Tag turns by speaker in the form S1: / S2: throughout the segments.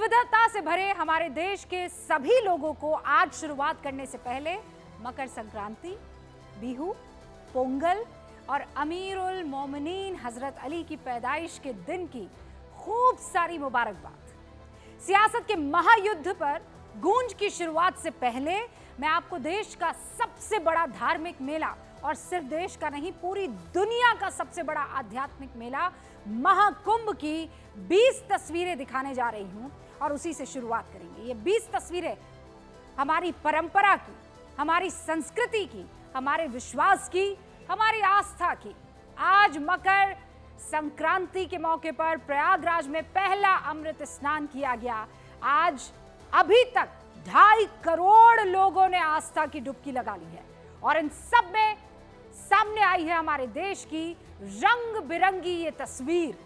S1: विविधता से भरे हमारे देश के सभी लोगों को आज शुरुआत करने से पहले मकर संक्रांति, बिहू, पोंगल और अमीरुल मोमिनीन हजरत अली की पैदाइश के दिन की खूब सारी मुबारकबाद। सियासत के महायुद्ध पर गूंज की शुरुआत से पहले मैं आपको देश का सबसे बड़ा धार्मिक मेला और सिर्फ देश का नहीं पूरी दुनिया का सबसे बड़ा आध्यात्मिक मेला महाकुंभ की 20 तस्वीरें दिखाने जा रही हूं और उसी से शुरुआत करेंगे। ये 20 तस्वीरें हमारी परंपरा की, हमारी संस्कृति की, हमारे विश्वास की, हमारी आस्था की। आज मकर संक्रांति के मौके पर प्रयागराज में पहला अमृत स्नान किया गया। आज अभी तक 2.5 करोड़ लोगों ने आस्था की डुबकी लगा ली है और इन सब में सामने आई है हमारे देश की रंग बिरंगी ये तस्वीर।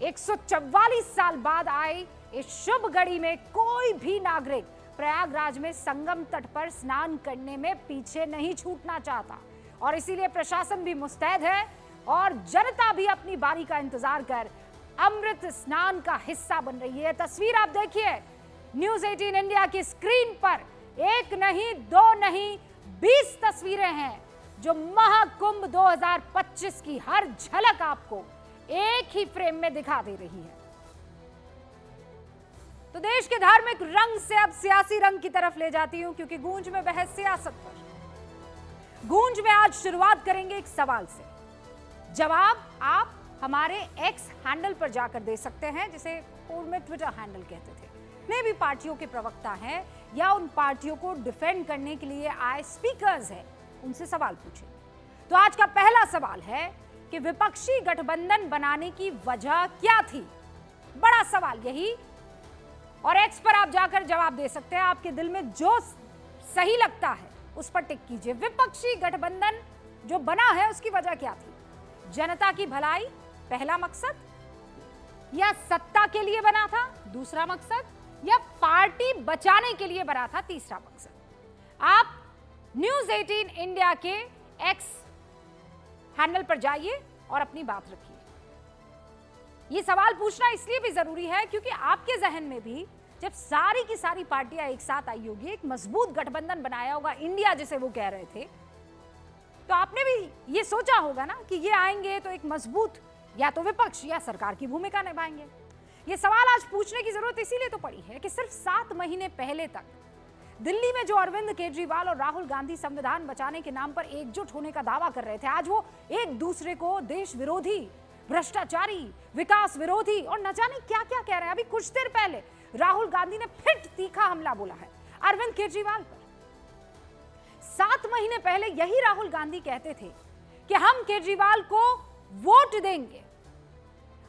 S1: 144 साल बाद आई इस शुभ घड़ी में कोई भी नागरिक प्रयागराज में संगम तट पर स्नान करने में पीछे नहीं छूटना चाहता और इसीलिए प्रशासन भी मुस्तैद है और जनता भी अपनी बारी का इंतजार कर अमृत स्नान का हिस्सा बन रही है। तस्वीर आप देखिए न्यूज़ 18 इंडिया की स्क्रीन पर, एक नहीं, दो नहीं, 20 तस्वीरें हैं जो महाकुंभ 2025 की हर झलक आपको एक ही फ्रेम में दिखा दे रही है। तो देश के धार्मिक रंग से अब सियासी रंग की तरफ ले जाती हूं क्योंकि गूंज में बहस सियासत पर। गूंज में आज शुरुआत करेंगे एक सवाल से। जवाब आप हमारे एक्स हैंडल पर जाकर दे सकते हैं, जिसे पूर्व में ट्विटर हैंडल कहते थे। ने भी पार्टियों के प्रवक्ता हैं या उन पार्टियों को डिफेंड करने के लिए आए स्पीकर्स हैं, उनसे सवाल पूछें। तो आज का पहला सवाल है कि विपक्षी गठबंधन बनाने की वजह क्या थी? बड़ा सवाल यही, और एक्स पर आप जाकर जवाब दे सकते हैं। आपके दिल में जो सही लगता है उस पर टिक कीजिए। विपक्षी गठबंधन जो बना है उसकी वजह क्या थी? जनता की भलाई पहला मकसद, या सत्ता के लिए बना था दूसरा मकसद, या पार्टी बचाने के लिए बना था तीसरा मकसद? आप न्यूज़ 18 इंडिया के एक्स हैंडल पर जाइए और अपनी बात रखिए। ये सवाल पूछना इसलिए भी जरूरी है क्योंकि आपके जहन में भी जब सारी की सारी पार्टियां एक साथ आई होगी, एक मजबूत गठबंधन बनाया होगा, इंडिया जिसे वो कह रहे थे, तो आपने भी ये सोचा होगा ना कि ये आएंगे तो एक मजबूत या तो विपक्ष या सरकार की भूमिका निभाएंगे। ये सवाल आज पूछने की जरूरत इसीलिए तो पड़ी है कि सिर्फ 7 महीने पहले तक दिल्ली में जो अरविंद केजरीवाल और राहुल गांधी संविधान बचाने के नाम पर एकजुट होने का दावा कर रहे थे, आज वो एक दूसरे को देश विरोधी, भ्रष्टाचारी, विकास विरोधी और न जाने क्या क्या कह रहे हैं। अभी कुछ देर पहले राहुल गांधी ने फिर तीखा हमला बोला है अरविंद केजरीवाल पर। 7 महीने पहले यही राहुल गांधी कहते थे कि हम केजरीवाल को वोट देंगे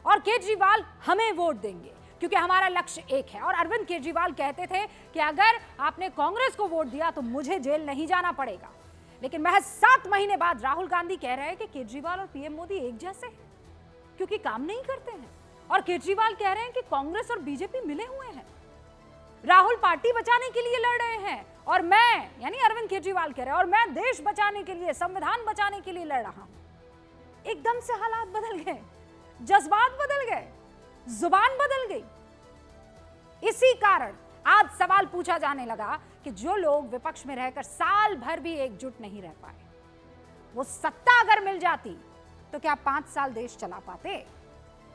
S1: और केजरीवाल हमें वोट देंगे क्योंकि हमारा लक्ष्य एक है। और अरविंद केजरीवाल कहते थे कि अगर आपने कांग्रेस को वोट दिया तो मुझे जेल नहीं जाना पड़ेगा। लेकिन महज 7 महीने बाद राहुल गांधी कह रहे हैं कि केजरीवाल और पीएम मोदी एक जैसे हैं क्योंकि काम नहीं करते हैं, और केजरीवाल कह रहे हैं कि कांग्रेस और बीजेपी मिले हुए हैं, राहुल पार्टी बचाने के लिए लड़ रहे हैं और मैं, यानी अरविंद केजरीवाल कह रहे हैं, और मैं देश बचाने के लिए, संविधान बचाने के लिए लड़ रहा हूं। एकदम से हालात बदल गए, जज्बात बदल गए, जुबान बदल गई। इसी कारण आज सवाल पूछा जाने लगा कि जो लोग विपक्ष में रहकर साल भर भी एकजुट नहीं रह पाए, वो सत्ता अगर मिल जाती तो क्या 5 साल देश चला पाते?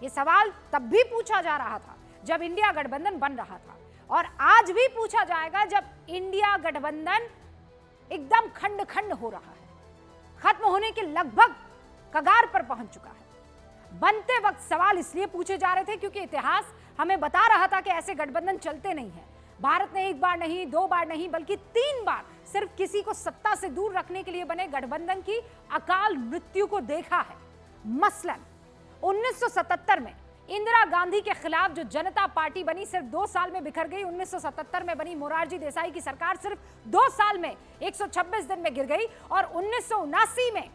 S1: ये सवाल तब भी पूछा जा रहा था जब इंडिया गठबंधन बन रहा था और आज भी पूछा जाएगा जब इंडिया गठबंधन एकदम खंड खंड हो रहा है, खत्म होने के लगभग कगार पर पहुंच चुका है। बनते वक्त सवाल इसलिए पूछे जा रहे थे क्योंकि इतिहास हमें बता रहा था कि ऐसे गठबंधन चलते नहीं हैं। भारत ने 1 बार नहीं, 2 बार नहीं, बल्कि 3 बार सिर्फ किसी को सत्ता से दूर रखने के लिए बने गठबंधन की अकाल मृत्यु को देखा है। मसलन 1977 में इंदिरा गांधी के खिलाफ जो जनता पार्टी बनी सिर्फ 2 साल में बिखर गई। 1977 में बनी मोरारजी देसाई की सरकार सिर्फ 2 साल में 126 दिन में गिर गई और 1979 में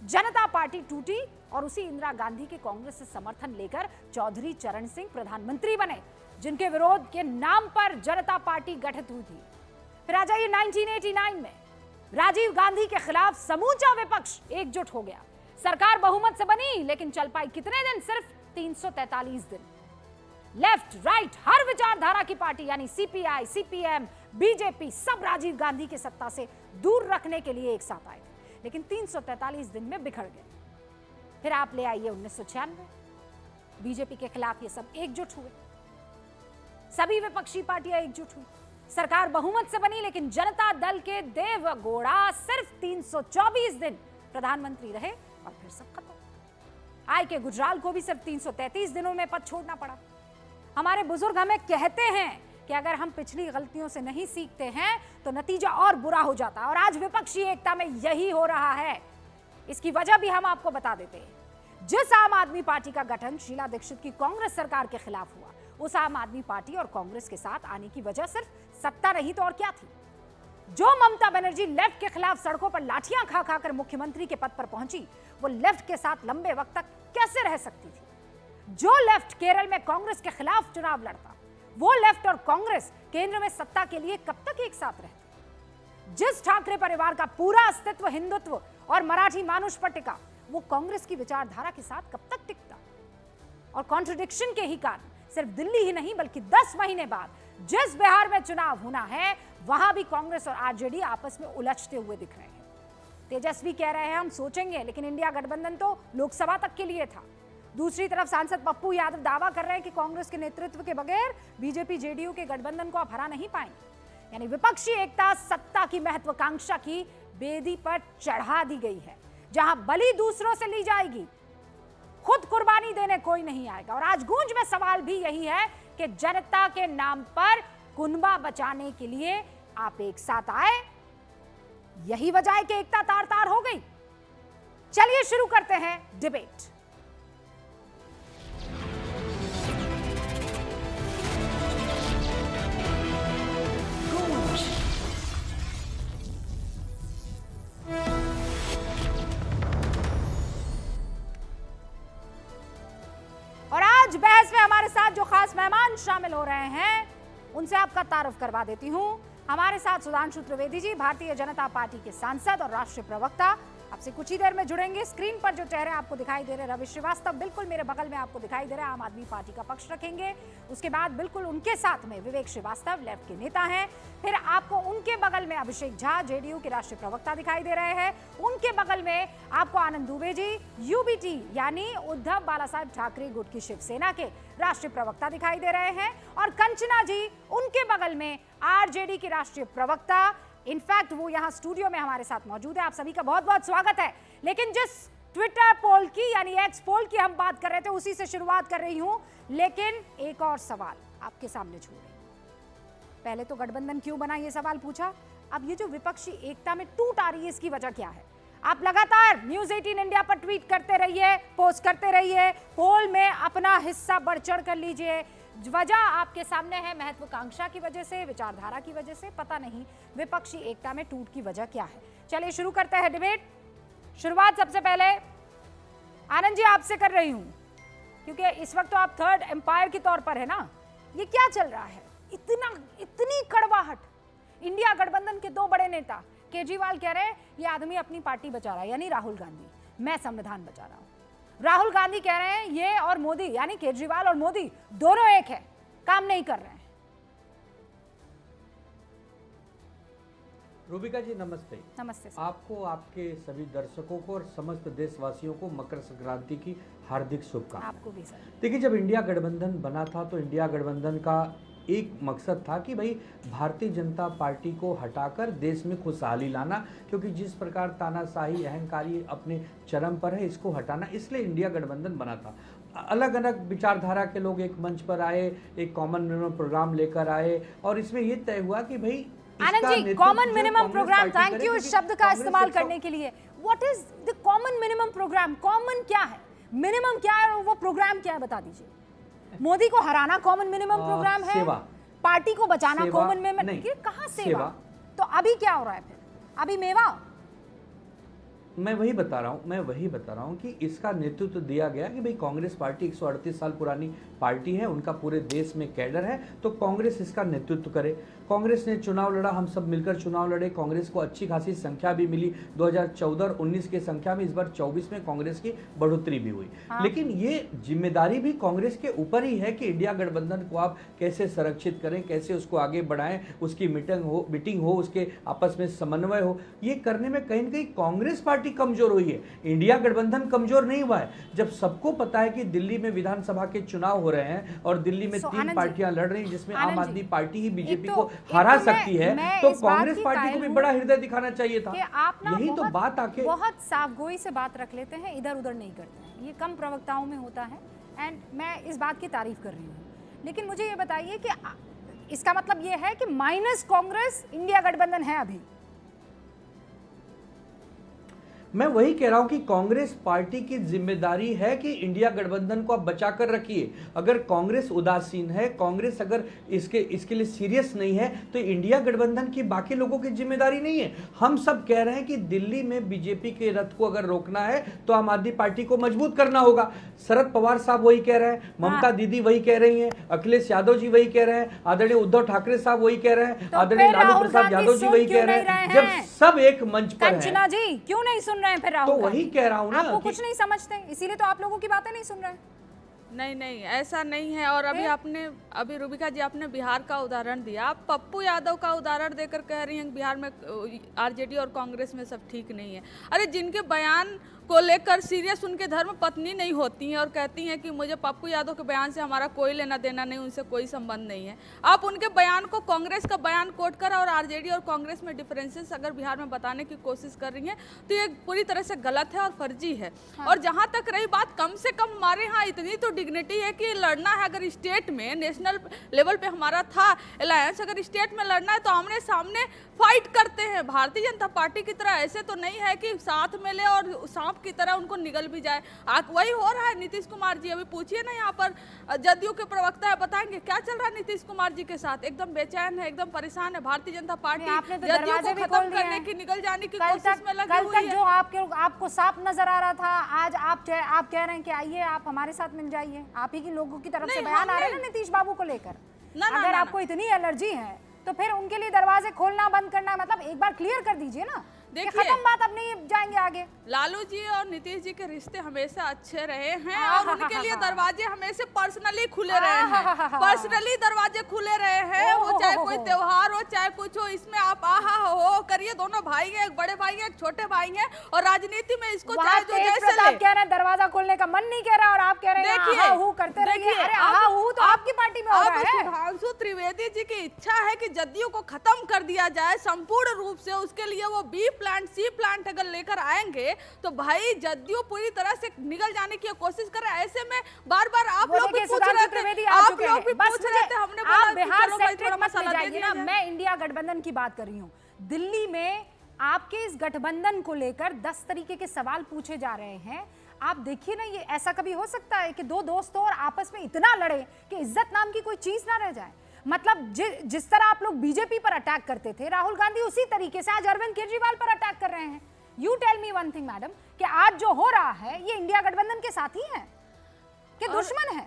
S1: जनता पार्टी टूटी और उसी इंदिरा गांधी के कांग्रेस से समर्थन लेकर चौधरी चरण सिंह प्रधानमंत्री बने, जिनके विरोध के नाम पर जनता पार्टी गठित हुई थी। फिर आ जाइए 1989 में राजीव गांधी के खिलाफ समूचा विपक्ष एकजुट हो गया। सरकार बहुमत से बनी लेकिन चल पाई कितने दिन? सिर्फ 343 दिन। लेफ्ट राइट हर विचारधारा की पार्टी यानी सीपीआई, सीपीएम, बीजेपी सब राजीव गांधी के सत्ता से दूर रखने के लिए एक साथ आए थे, लेकिन 343 दिन में बिखर गए। फिर आप ले आइए 1996, बीजेपी के खिलाफ ये सब एकजुट हुए, सभी विपक्षी पार्टियां एकजुट हुई, सरकार बहुमत से बनी, लेकिन जनता दल के देवगौड़ा सिर्फ 324 दिन प्रधानमंत्री रहे और फिर सब खत्म। आई के गुजराल को भी सिर्फ 333 दिनों में पद छोड़ना पड़ा। हमारे बुजुर्ग हमें कहते हैं कि अगर हम पिछली गलतियों से नहीं सीखते हैं तो नतीजा और बुरा हो जाता है, और आज विपक्षी एकता में यही हो रहा है। इसकी वजह भी हम आपको बता देते हैं। जिस आम आदमी पार्टी का गठन शीला दीक्षित की कांग्रेस सरकार के खिलाफ हुआ, उस आम आदमी पार्टी और कांग्रेस के साथ आने की वजह सिर्फ सत्ता नहीं तो और क्या थी। जो ममता बनर्जी लेफ्ट के खिलाफ सड़कों पर लाठियां खा खाकर मुख्यमंत्री के पद पर पहुंची, वो लेफ्ट के साथ लंबे वक्त तक कैसे रह सकती थी। जो लेफ्ट केरल में कांग्रेस के खिलाफ चुनाव लड़ता, वो लेफ्ट और कांग्रेस केंद्र में सत्ता के लिए कब तक एक साथ रहते। जिस ठाकरे परिवार का पूरा अस्तित्व हिंदुत्व और मराठी मानुष पर टिका, वो कांग्रेस की विचारधारा के साथ कब तक टिकता। और कॉन्ट्रडिक्शन के ही कारण सिर्फ दिल्ली ही नहीं बल्कि 10 महीने बाद जिस बिहार में चुनाव होना है, वहां भी कांग्रेस और आरजेडी आपस में उलझते हुए दिख रहे हैं। तेजस्वी कह रहे हैं हम सोचेंगे, लेकिन इंडिया गठबंधन तो लोकसभा तक के लिए था। दूसरी तरफ सांसद पप्पू यादव दावा कर रहे हैं कि कांग्रेस के नेतृत्व के बगैर बीजेपी जेडीयू के गठबंधन को आप हरा नहीं पाएंगे। यानी विपक्षी एकता सत्ता की महत्वाकांक्षा की बेदी पर चढ़ा दी गई है, जहां बलि दूसरों से ली जाएगी, खुद कुर्बानी देने कोई नहीं आएगा। और आज गूंज में सवाल भी यही है कि जनता के नाम पर कुनबा बचाने के लिए आप एक साथ आए, यही वजह है कि एकता तार तार हो गई। चलिए शुरू करते हैं डिबेट। और आज बहस में हमारे साथ जो खास मेहमान शामिल हो रहे हैं, उनसे आपका तारुफ करवा देती हूं। हमारे साथ सुधांशु त्रिवेदी जी, भारतीय जनता पार्टी के सांसद और राष्ट्रीय प्रवक्ता, आपसे कुछ ही देर में जुड़ेंगे। स्क्रीन पर जो चेहरे आपको दिखाई दे रहे हैं, रवि श्रीवास्तव बिल्कुल मेरे बगल में आपको दिखाई दे रहा है, आम आदमी पार्टी का पक्ष रखेंगे। उसके बाद बिल्कुल उनके साथ में विवेक श्रीवास्तव लेफ्ट के नेता हैं। फिर आपको उनके बगल में अभिषेक झा जेडीयू के राष्ट्रीय प्रवक्ता दिखाई दे रहे हैं। उनके बगल में आपको आनंद दुबे जी यूबीटी यानी उद्धव बालासाहेब ठाकरे गुट की शिवसेना के राष्ट्रीय प्रवक्ता दिखाई दे रहे हैं। और कंचना जी उनके बगल में आरजेडी की राष्ट्रीय प्रवक्ता, इनफैक्ट वो यहाँ स्टूडियो में हमारे साथ मौजूद है। आप सभी का बहुत बहुत स्वागत है। लेकिन जिस ट्विटर पोल की यानी एक्स पोल की हम बात कर रहे थे, उसी से शुरुआत कर रही हूं। लेकिन एक और सवाल आपके सामने छोड़ रही हूं। पहले तो गठबंधन क्यों बना, ये सवाल पूछा। अब ये जो विपक्षी एकता में टूट आ रही है, इसकी वजह क्या है? आप लगातार न्यूज 18 इंडिया पर ट्वीट करते रहिए, पोस्ट करते रहिए, पोल में अपना हिस्सा बढ़ चढ़ कर लीजिए। वजह आपके सामने है, महत्वाकांक्षा की वजह से, विचारधारा की वजह से, पता नहीं विपक्षी एकता में टूट की वजह क्या है। चलिए शुरू करते हैं डिबेट। शुरुआत सबसे पहले आनंद जी आपसे कर रही हूं, क्योंकि इस वक्त तो आप थर्ड एम्पायर के तौर पर है ना। ये क्या चल रहा है, इतनी कड़वाहट। इंडिया गठबंधन के दो बड़े नेता केजरीवाल कह रहे हैं ये आदमी अपनी पार्टी बचा रहा है, यानी राहुल गांधी, मैं संविधान बचा रहा हूं। राहुल गांधी कह रहे हैं ये और मोदी यानी केजरीवाल और मोदी दोनों एक है, काम नहीं कर रहे हैं।
S2: रूबिका जी नमस्ते।
S1: नमस्ते सर।
S2: आपको, आपके सभी दर्शकों को और समस्त देशवासियों को मकर संक्रांति की हार्दिक शुभकामनाएं।
S1: आपको भी सर।
S2: देखिए, जब इंडिया गठबंधन बना था तो इंडिया गठबंधन का एक मकसद था कि भाई भारतीय जनता पार्टी को हटाकर देश में खुशहाली लाना, क्योंकि जिस प्रकार तानाशाही अहंकारी अपने चरम पर है, इसको हटाना, इसलिए इंडिया गठबंधन बना था। अलग अलग विचारधारा के लोग एक मंच पर आए, एक कॉमन मिनिमम प्रोग्राम लेकर आए, और इसमें यह तय हुआ कि भाई
S1: Anand ji, common minimum programme, thank you इस शब्द का इस्तेमाल करने के लिए। What is the common minimum programme? Common क्या है, मिनिमम क्या है, और वो प्रोग्राम क्या है, बता दीजिए। मोदी को हराना कॉमन मिनिमम प्रोग्राम है,
S2: सेवा,
S1: पार्टी को बचाना कॉमन मिनिमम, कहां सेवा? तो अभी क्या हो रहा है फिर? अभी मेवा
S2: मैं वही बता रहा हूँ कि इसका नेतृत्व दिया गया कि भाई कांग्रेस पार्टी 138 साल पुरानी पार्टी है, उनका पूरे देश में कैडर है, तो कांग्रेस इसका नेतृत्व करे। कांग्रेस ने चुनाव लड़ा, हम सब मिलकर चुनाव लड़े, कांग्रेस को अच्छी खासी संख्या भी मिली। 2014 और 19 की संख्या में इस बार 24 में कांग्रेस की बढ़ोतरी भी हुई। लेकिन ये जिम्मेदारी भी कांग्रेस के ऊपर ही है कि इंडिया गठबंधन को आप कैसे संरक्षित करें, कैसे उसको आगे बढ़ाएं, उसकी मीटिंग हो, उसके आपस में समन्वय हो। ये करने में कहीं ना कहीं कांग्रेस पार्टी कमजोर हुई है, इंडिया गठबंधन कमजोर नहीं हुआ है। जब सबको पता है कि दिल्ली में विधानसभा के चुनाव हो रहे हैं और दिल्ली में 3 पार्टियां लड़ रही हैं, जिसमें आम आदमी पार्टी ही बीजेपी को हरा सकती है, तो कांग्रेस पार्टी को भी बड़ा हृदय दिखाना चाहिए था। यही तो बात आके
S1: बहुत साफगोई से बात रख लेते हैं, इधर उधर नहीं करते हैं, ये कम प्रवक्ताओं में होता है। एंड मैं इस बात की तारीफ कर रही हूँ, लेकिन मुझे ये बताइए कि इसका मतलब ये है कि माइनस कांग्रेस इंडिया गठबंधन है अभी?
S2: मैं वही कह रहा हूं कि कांग्रेस पार्टी की जिम्मेदारी है कि इंडिया गठबंधन को आप बचा कर रखिए। अगर कांग्रेस उदासीन है, कांग्रेस अगर इसके लिए सीरियस नहीं है, तो इंडिया गठबंधन की बाकी लोगों की जिम्मेदारी नहीं है। हम सब कह रहे हैं कि दिल्ली में बीजेपी के रथ को अगर रोकना है तो आम आदमी पार्टी को मजबूत करना होगा। शरद पवार साहब वही कह रहे हैं, ममता दीदी वही कह रही हैं, अखिलेश यादव जी वही कह रहे हैं, आदरणीय उद्धव ठाकरे साहब वही कह रहे हैं, आदरणीय लालू प्रसाद यादव जी वही कह रहे हैं। जब सब एक मंच पर
S1: कंचना जी क्यों नहीं सुन रहे हैं फिर राहुल?
S2: तो वही कह रहा हूं ना,
S1: आपको कुछ नहीं समझते, इसीलिए तो आप लोगों की बातें नहीं सुन रहे हैं।
S3: नहीं ऐसा नहीं है। और अभी रूबिका जी आपने बिहार का उदाहरण दिया, आप पप्पू यादव का उदाहरण देकर कह रही हैं बिहार में आरजेडी और कांग्रेस में सब ठीक नहीं है। अरे जिनके बयान को लेकर सीरियस उनके धर्म पत्नी नहीं होती हैं और कहती हैं कि मुझे पप्पू यादव के बयान से हमारा कोई लेना देना नहीं, उनसे कोई संबंध नहीं है, आप उनके बयान को कांग्रेस का बयान कोट कर और आरजेडी और कांग्रेस में डिफरेंसेस अगर बिहार में बताने की कोशिश कर रही हैं तो ये पूरी तरह से गलत है और फर्जी है। और जहां तक रही बात, कम से कम हमारे यहाँ इतनी तो डिग्निटी है कि लड़ना है, अगर स्टेट में नेशनल लेवल पे हमारा था अलायंस, अगर स्टेट में लड़ना है तो आमने सामने फाइट करते हैं। भारतीय जनता पार्टी की तरह ऐसे तो नहीं है कि साथ में ले और सांप की तरह उनको निगल भी जाए। वही हो रहा है नीतीश कुमार जी। अभी पूछिए ना, यहाँ पर जदयू के प्रवक्ता है, बताएंगे क्या चल रहा है नीतीश कुमार जी के साथ। एकदम बेचैन है, एकदम परेशान है। भारतीय जनता पार्टी जदयू को खत्म करने की, निगल जाने की कोशिश में लगी हुई है।
S1: जो आपको साफ नजर आ रहा था, आज आप कह रहे हैं कि आइए आप हमारे साथ मिल जाइए। आप ही की लोगों की तरफ से बयान आ रहे हैं ना नीतीश बाबू को लेकर। अगर आपको इतनी एलर्जी है तो फिर उनके लिए दरवाजे खोलना बंद करना, मतलब एक बार क्लियर कर दीजिए ना। देखिए खत्म बात, अब नहीं जाएंगे आगे।
S3: लालू जी और नीतीश जी के रिश्ते हमेशा अच्छे रहे हैं और उनके लिए दरवाजे हमेशा पर्सनली खुले रहे हैं, पर्सनली दरवाजे खुले रहे हैं। वो चाहे कोई त्योहार हो चाहे कुछ हो, इसमें आप आहा हो करिए। दोनों भाई हैं, एक बड़े भाई हैं, एक छोटे भाई हैं, और राजनीति में इसको चाहे जो जैसे ले।
S1: कह रहे हैं दरवाजा खोलने का मन नहीं कह रहा और आप कह रहे हैं आहा हू करते रहिए। अरे आहा हू तो आपकी पार्टी में हो रहा है।
S3: सुधांशु त्रिवेदी जी की इच्छा है कि जदयू को खत्म कर दिया जाए संपूर्ण रूप से। उसके लिए वो बी प्लांट सी प्लांट अगर लेकर आएंगे तो भाई जदयू पूरी तरह से निगल जाने की कोशिश कर रहे हैं। ऐसे में बार-बार आप लोग भी पूछ रहे थे, आप लोग भी पूछ रहे थे, हमने बोला
S1: बिहार सेंट्रिक मत ले जाइए ना। मैं इंडिया गठबंधन की बात कर रही हूँ। दिल्ली में आपके इस गठबंधन को लेकर 10 तरीके के सवाल पूछे जा रहे हैं। आप देखिए ना, ये ऐसा कभी हो सकता है कि दो दोस्तों और आपस में इतना लड़े कि इज्जत नाम की कोई चीज ना रह जाए? मतलब जिस तरह आप लोग बीजेपी पर अटैक करते थे, राहुल गांधी उसी तरीके से आज अरविंद केजरीवाल पर अटैक कर रहे हैं। You tell me one thing madam, कि आज जो हो रहा है ये इंडिया गठबंधन के साथी हैं कि दुश्मन है?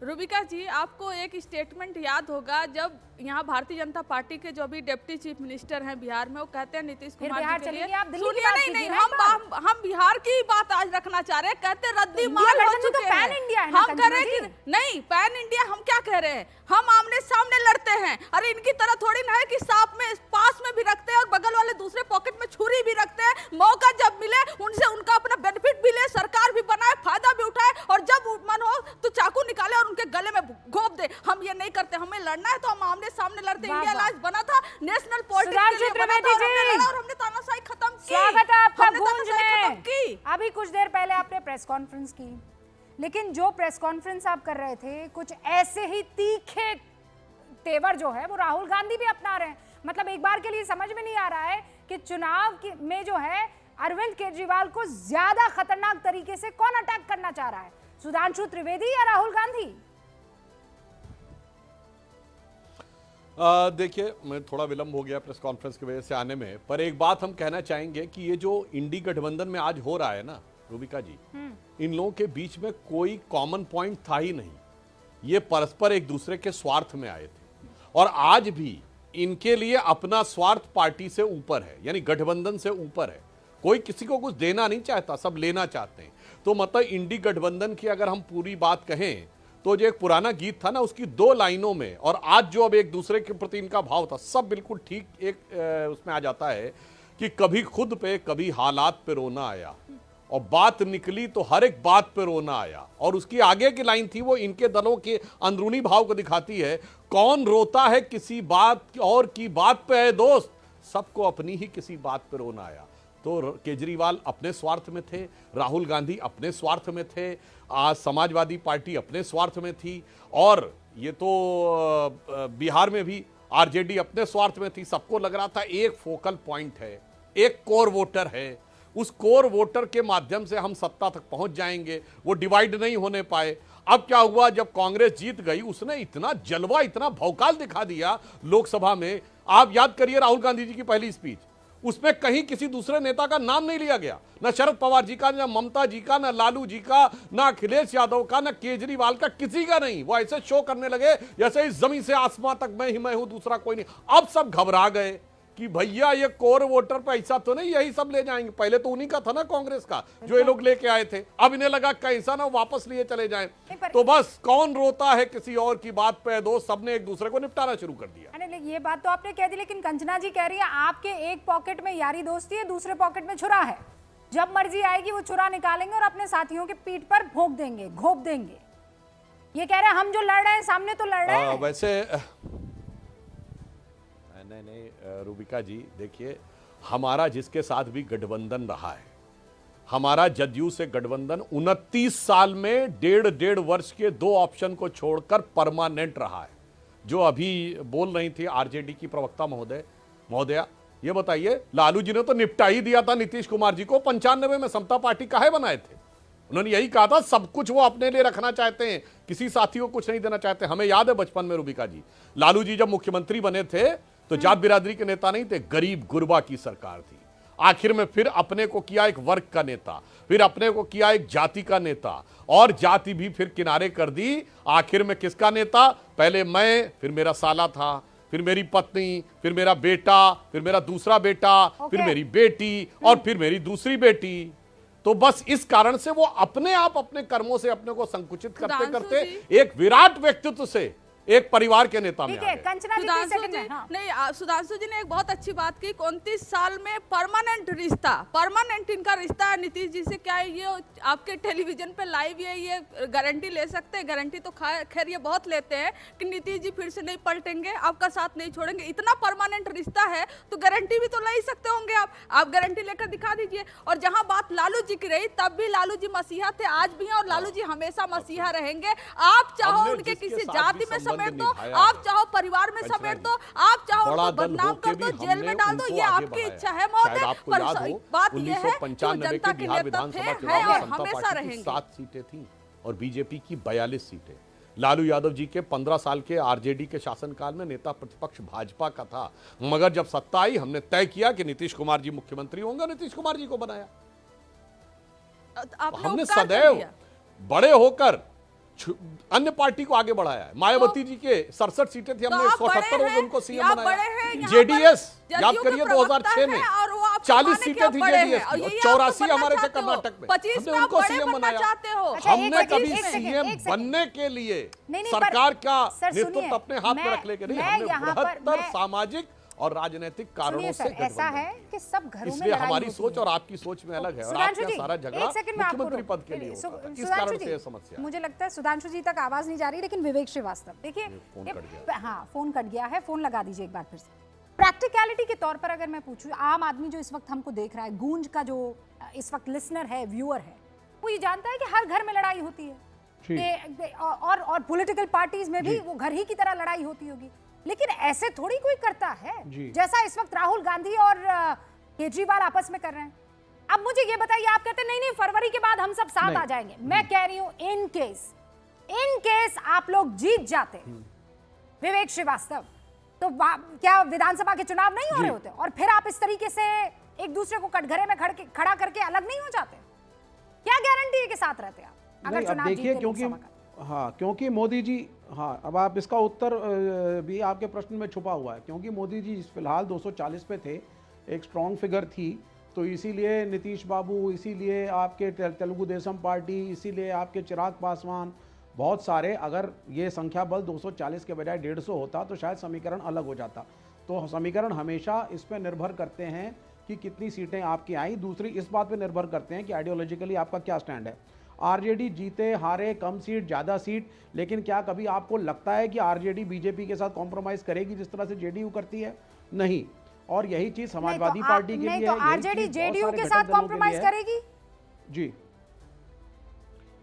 S3: रूबिका जी, आपको एक स्टेटमेंट याद होगा जब यहाँ भारतीय जनता पार्टी के जो भी डिप्टी चीफ मिनिस्टर हैं बिहार में, वो कहते हैं नीतीश कुमार जी के लिए, सुनिए नहीं हम बिहार की बात आज रखना चाह रहे हैं। कहते रद्दी माल हो चुके हैं। हम कह रहे हैं कि नहीं पैन इंडिया, हम क्या कह रहे हैं, हम आमने सामने लड़ते हैं। अरे इनकी तरह थोड़ी ना है कि सांप में पास में भी रखते हैं और बगल वाले दूसरे पॉकेट में छुरी भी रखते हैं। मौका जब मिले उनसे उनका अपना बेनिफिट भी ले, सरकार भी बनाए, फायदा भी उठाए, और जब मन हो तो चाकू निकाले और उनके गले में घोंप दे। हम ये नहीं करते। हमें लड़ना है तो हम आमने सामने लड़ते। इंडिया अलायंस बना था नेशनल पॉलिटिक्स के लिए बना था, हमने लड़ा और हमने तानाशाही खत्म की।
S1: स्वागत है आपका गूंज में। अभी कुछ देर पहले आपने प्रेस कॉन्फ्रेंस की, लेकिन जो प्रेस कॉन्फ्रेंस आप कर रहे थे, कुछ ऐसे ही तीखे तेवर जो है वो राहुल गांधी भी अपना रहे हैं। मतलब एक बार के लिए समझ में नहीं आ रहा है कि चुनाव में जो है अरविंद केजरीवाल को ज्यादा खतरनाक तरीके से कौन अटैक करना चाह रहा है, सुधांशु त्रिवेदी या राहुल गांधी?
S4: देखिए, मैं थोड़ा विलंब हो गया प्रेस कॉन्फ्रेंस की वजह से आने में, पर एक बात हम कहना चाहेंगे कि ये जो इंडी गठबंधन में आज हो रहा है ना रूबिका जी, इन लोगों के बीच में कोई कॉमन पॉइंट था ही नहीं। ये परस्पर एक दूसरे के स्वार्थ में आए थे और आज भी इनके लिए अपना स्वार्थ पार्टी से ऊपर है, यानी गठबंधन से ऊपर है। कोई किसी को कुछ देना नहीं चाहता, सब लेना चाहते हैं। तो मतलब इंडी गठबंधन की अगर हम पूरी बात कहें तो जो एक पुराना गीत था ना, उसकी 2 लाइनों में और आज जो अब एक दूसरे के प्रति इनका भाव था, सब बिल्कुल ठीक एक उसमें आ जाता है कि कभी खुद पे कभी हालात पे रोना आया और बात निकली तो हर एक बात पे रोना आया। और उसकी आगे की लाइन थी, वो इनके दलों के अंदरूनी भाव को दिखाती है। कौन रोता है किसी बात और की बात पे है दोस्त, सबको अपनी ही किसी बात पे रोना आया। तो केजरीवाल अपने स्वार्थ में थे, राहुल गांधी अपने स्वार्थ में थे, आज समाजवादी पार्टी अपने स्वार्थ में थी और ये तो बिहार में भी आरजेडी अपने स्वार्थ में थी। सबको लग रहा था एक फोकल पॉइंट है, एक कोर वोटर है, उस कोर वोटर के माध्यम से हम सत्ता तक पहुंच जाएंगे। वो डिवाइड नहीं होने पाए। अब क्या हुआ, जब कांग्रेस जीत गई, उसने इतना जलवा, इतना भौकाल दिखा दिया लोकसभा में। आप याद करिए राहुल गांधी जी की पहली स्पीच, उसमें कहीं किसी दूसरे नेता का नाम नहीं लिया गया, ना शरद पवार जी का, ना ममता जी का, ना लालू जी का, ना अखिलेश यादव का, ना केजरीवाल का, किसी का नहीं। वो ऐसे शो करने लगे जैसे इस जमीन से आसमां तक मैं ही मैं हूं, दूसरा कोई नहीं। अब सब घबरा गए कि भैया ये कोर वोटर पे ऐसा तो नहीं यही सब ले जाएंगे। पहले तो उन्हीं का था ना, कांग्रेस का, जो ये लोग लेके आए थे। अब इन्हें लगा कैसा ना वापस लिए चले जाएं। तो बस कौन रोता है किसी और की बात पे दोस्त, सबने एक दूसरे को निपटाना शुरू कर दिया।
S1: ये बात तो आपने कह दी, लेकिन कंचना जी कह रही है आपके एक पॉकेट में यारी दोस्ती है, दूसरे पॉकेट में छुरा है। जब मर्जी आएगी वो छुरा निकालेंगे और अपने साथियों के पीठ पर भोंक देंगे, घोंप देंगे। ये कह रहे हैं हम जो लड़ रहे हैं सामने तो लड़ रहे हैं।
S4: वैसे नहीं रूबिका जी, देखिए हमारा जिसके साथ भी गठबंधन रहा है, हमारा जदयू से गठबंधन 29 साल में डेढ़ वर्ष के 2 ऑप्शन को छोड़कर परमानेंट रहा है। जो अभी बोल रही थी आरजेडी की प्रवक्ता महोदया, ये बताइए, लालू जी ने तो निपटा ही दिया था नीतीश कुमार जी को। 95 में समता पार्टी काहे बनाए थे? उन्होंने यही कहा था सब कुछ वो अपने लिए रखना चाहते हैं, किसी साथी को कुछ नहीं देना चाहते। हमें याद है बचपन में रूबिका जी, लालू जी जब मुख्यमंत्री बने थे तो जात बिरादरी के नेता नहीं थे, गरीब गुरबा की सरकार थी। आखिर में फिर अपने को किया एक वर्ग का नेता, फिर अपने को किया एक जाति का नेता, और जाति भी फिर किनारे कर दी। आखिर में किसका नेता? पहले मैं, फिर मेरा साला था, फिर मेरी पत्नी, फिर मेरा बेटा, फिर मेरा दूसरा बेटा, फिर मेरी बेटी और फिर मेरी दूसरी बेटी। तो बस इस कारण से वो अपने आप अपने कर्मों से अपने को संकुचित करते करते एक विराट व्यक्तित्व से एक परिवार के नेता में आ गए।
S3: सुधांशु जी ने एक बहुत अच्छी बात की, 29 साल में परमानेंट रिश्ता, परमानेंट इनका रिश्ता है नीतीश जी से। क्या है ये आपके टेलीविजन पे लाइव ये गारंटी ले सकते हैं? गारंटी तो खैर ये बहुत लेते हैं कि नीतीश जी फिर से नहीं पलटेंगे, आपका साथ नहीं छोड़ेंगे। इतना परमानेंट रिश्ता है तो गारंटी भी तो ले ही सकते होंगे आप गारंटी लेकर दिखा दीजिए। और जहां बात लालू जी की रही, तब भी लालू जी मसीहा थे, आज भी हैं और लालू जी हमेशा मसीहा रहेंगे। आप चाहो उनके किसी जाति में समेट दो, आप चाहो परिवार में समेट दो, आप चाहो उनको बदनाम कर दो, जेल में डाल दो, ये आपकी इच्छा है महोदय। पर बात यह है कि वो जनता के नेता थे और हमेशा रहेंगे।
S4: 7 सीटें थी और बीजेपी की 42 सीटें। लालू यादव जी के 15 साल के आरजेडी के शासनकाल में नेता प्रतिपक्ष भाजपा का था, मगर जब सत्ता आई हमने तय किया कि नीतीश कुमार जी मुख्यमंत्री होंगे, नीतीश कुमार जी को बनाया। हमने सदैव बड़े होकर अन्य पार्टी को आगे बढ़ाया है। मायावती जी के 67 सीटें थी, हमने 178 हो गए उनको सीएम बनाया। जेडीएस याद करिए 2006 में 40 सीटें थी जेडीएस की और 84 हमारे थे कर्नाटक में, हमने उनको सीएम बनाया। हमने कभी सीएम बनने के लिए सरकार का नेतृत्व अपने हाथ में रख लेके नहीं, हमने बृहत्तर सामाजिक और राजनीतिक कारणों से
S1: ऐसा है कि सब घरों में
S4: इसलिए हमारी सोच और आपकी सोच में अलग है और आपका सारा झगड़ा मुख्यमंत्री पद के लिए होता है। इस कारण से समस्या
S1: मुझे लगता है सुधांशु जी तक आवाज नहीं जा रही, लेकिन विवेक श्रीवास्तव देखिए, हाँ फोन कट गया है, फोन लगा दीजिए एक बार फिर से। प्रैक्टिकलिटी के तौर पर अगर मैं पूछूं, आम आदमी जो इस वक्त हमको देख रहा है, गूंज का जो इस वक्त लिसनर है, व्यूअर है, वो ये जानता है कि हर घर में लड़ाई होती है और पॉलिटिकल पार्टीज में भी वो घर ही की तरह लड़ाई होती होगी, लेकिन ऐसे थोड़ी कोई करता है जैसा इस वक्त राहुल गांधी और केजरीवाल आपस में कर रहे हैं। अब मुझे ये बताइए, आप कहते हैं नहीं फरवरी के बाद हम सब साथ आ जाएंगे। मैं कह रही हूं इन केस आप लोग जीत जाते, विवेक श्रीवास्तव, तो क्या विधानसभा के चुनाव नहीं हो रहे होते? और फिर आप इस तरीके से एक दूसरे को कटघरे में खड़ा करके अलग नहीं हो जाते? क्या गारंटी है कि साथ रहते आप अगर चुनाव
S5: देखिए,
S1: जीत
S5: क्योंकि हाँ, क्योंकि मोदी जी, हाँ, अब आप इसका उत्तर भी आपके प्रश्न में छुपा हुआ है। क्योंकि मोदी जी फिलहाल 240 पे थे, एक स्ट्रॉन्ग फिगर थी, तो इसीलिए नीतीश बाबू, इसीलिए आपके तेलुगु देशम पार्टी, इसीलिए आपके चिराग पासवान, बहुत सारे, अगर ये संख्या बल 240 के बजाय 150 होता तो शायद समीकरण अलग हो जाता। तो समीकरण हमेशा इस पर निर्भर करते हैं कि कितनी सीटें आपकी आई, दूसरी इस बात पे निर्भर करते हैं कि आइडियोलॉजिकली आपका क्या स्टैंड है। आरजेडी जीते हारे, कम सीट ज़्यादा सीट, लेकिन क्या कभी आपको लगता है कि आरजेडी बीजेपी के साथ कॉम्प्रोमाइज़ करेगी जिस तरह से जेडीयू करती है? नहीं। और यही चीज़ समाजवादी पार्टी के लिए,
S1: तो आरजेडी जेडीयू के साथ कॉम्प्रोमाइज करेगी?
S5: जी,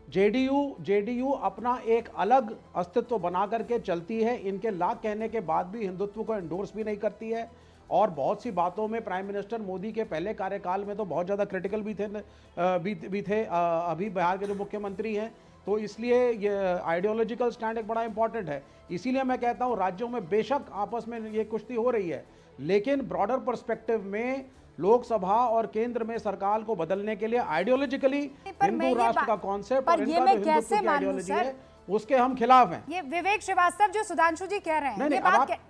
S5: जेडीयू अपना एक अलग अस्तित्व बना करके चलती है। इनके लाख कहने के बाद भी हिंदुत्व को एंडोर्स भी नहीं करती है, और बहुत सी बातों में प्राइम मिनिस्टर मोदी के पहले कार्यकाल में तो बहुत ज़्यादा क्रिटिकल भी थे अभी बिहार के जो मुख्यमंत्री हैं। तो इसलिए ये आइडियोलॉजिकल स्टैंड एक बड़ा इंपॉर्टेंट है। इसीलिए मैं कहता हूँ राज्यों में बेशक आपस में ये कुश्ती हो रही है, लेकिन ब्रॉडर पर्सपेक्टिव में लोकसभा और केंद्र में सरकार को बदलने के लिए आइडियोलॉजिकली हिंदू राष्ट्र का कॉन्सेप्ट और इनका जो हिंदुत्व की आइडियोलॉजी है उसके हम खिलाफ हैं।
S1: ये विवेक श्रीवास्तव जो सुधांशु जी कह रहे हैं,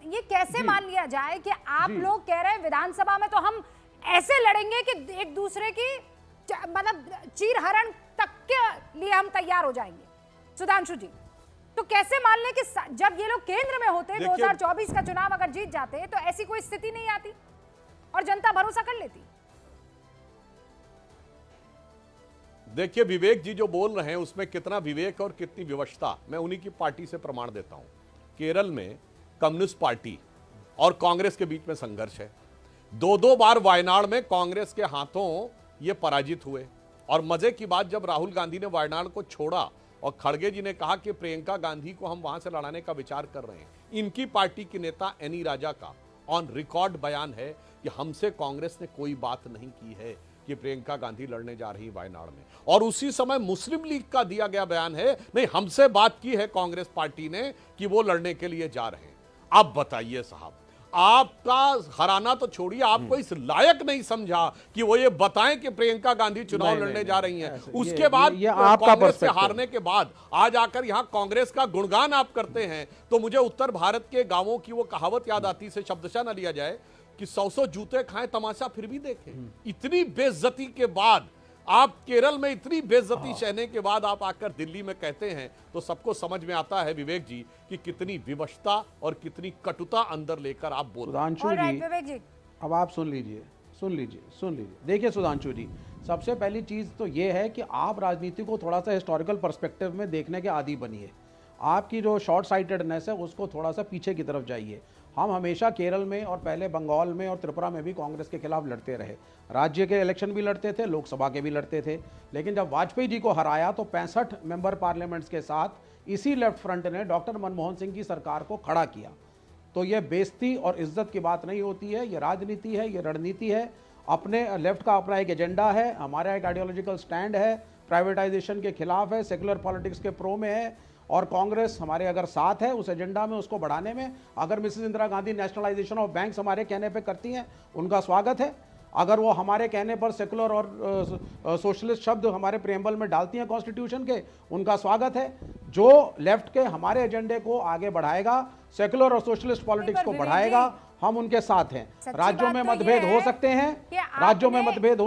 S1: ये कैसे मान लिया जाए कि आप लोग कह रहे हैं विधानसभा में तो हम ऐसे लड़ेंगे कि एक दूसरे की मतलब चीरहरण तक के लिए हम तैयार हो जाएंगे? सुधांशु जी, तो कैसे मान लें कि जब ये लोग केंद्र में होते, 2024 का चुनाव अगर जीत जाते तो ऐसी कोई स्थिति नहीं आती और जनता भरोसा कर लेती?
S4: देखिए, विवेक जी जो बोल रहे हैं उसमें कितना विवेक और कितनी विवशता, मैं उन्हीं की पार्टी से प्रमाण देता हूं। केरल में कम्युनिस्ट पार्टी और कांग्रेस के बीच में संघर्ष है। 2 बार वायनाड में कांग्रेस के हाथों ये पराजित हुए, और मजे की बात, जब राहुल गांधी ने वायनाड को छोड़ा और खड़गे जी ने कहा कि प्रियंका गांधी को हम वहां से लड़ाने का विचार कर रहे हैं, इनकी पार्टी के नेता एनी राजा का ऑन रिकॉर्ड बयान है कि हमसे कांग्रेस ने कोई बात नहीं की है कि प्रियंका गांधी लड़ने जा रही वायनाड में। और उसी समय मुस्लिम लीग का दिया गया बयान है, नहीं, हमसे बात की है कांग्रेस पार्टी ने कि वो लड़ने के लिए जा रहे हैं। अब बताइए साहब, आपका हराना तो छोड़िए, आपको इस लायक नहीं समझा कि वो ये बताएं कि प्रियंका गांधी चुनाव लड़ने जा रही हैं। उसके बाद कांग्रेस से हारने के बाद आज आकर यहां कांग्रेस का गुणगान आप करते हैं, तो मुझे उत्तर भारत के गांवों की वो कहावत याद आती, से शब्दशः न लिया जाए कि 100 जूते खाएं तमाशा फिर भी देखें। इतनी बेइज्जती के बाद, आप केरल में इतनी बेइज्जती सहने के बाद आप आकर दिल्ली में कहते हैं, तो सबको समझ में आता है विवेक जी कि कितनी विवशता और कितनी कटुता अंदर लेकर आप बोल रहे हैं।
S5: सुधांशु जी, अब आप सुन लीजिए। देखिए सुधांशु जी, सबसे पहली चीज तो ये है कि आप राजनीति को थोड़ा सा हिस्टोरिकल पर्सपेक्टिव में देखने के आदी बनिए। आपकी जो शॉर्ट साइटेडनेस है उसको थोड़ा सा पीछे की तरफ जाइए। हम हमेशा केरल में और पहले बंगाल में और त्रिपुरा में भी कांग्रेस के खिलाफ लड़ते रहे। राज्य के इलेक्शन भी लड़ते थे, लोकसभा के भी लड़ते थे, लेकिन जब वाजपेयी जी को हराया तो 65 मेंबर पार्लियामेंट्स के साथ इसी लेफ्ट फ्रंट ने डॉक्टर मनमोहन सिंह की सरकार को खड़ा किया। तो ये बेइज्जती और इज्जत की बात नहीं होती है, ये राजनीति है, ये रणनीति है। अपने लेफ्ट का अपना एक एजेंडा है, हमारा एक आइडियोलॉजिकल स्टैंड है, प्राइवेटाइजेशन के खिलाफ है, सेकुलर पॉलिटिक्स के प्रो में है, और कांग्रेस हमारे अगर साथ है उस एजेंडा में, उसको बढ़ाने में। अगर Mrs Indira Gandhi nationalisation of banks हमारे कहने पे करती हैं, उनका स्वागत है। अगर वो हमारे कहने पर सेकुलर और सोशलिस्ट शब्द हमारे प्रेम्बल में डालती हैं कॉन्स्टिट्यूशन के, उनका स्वागत है। जो लेफ्ट के हमारे एजेंडे को आगे बढ़ाएगा, सेकुलर और सोशलिस्ट पॉलिटिक्स को बढ़ाएगा, हम उनके साथ हैं। राज्यों में मतभेद हो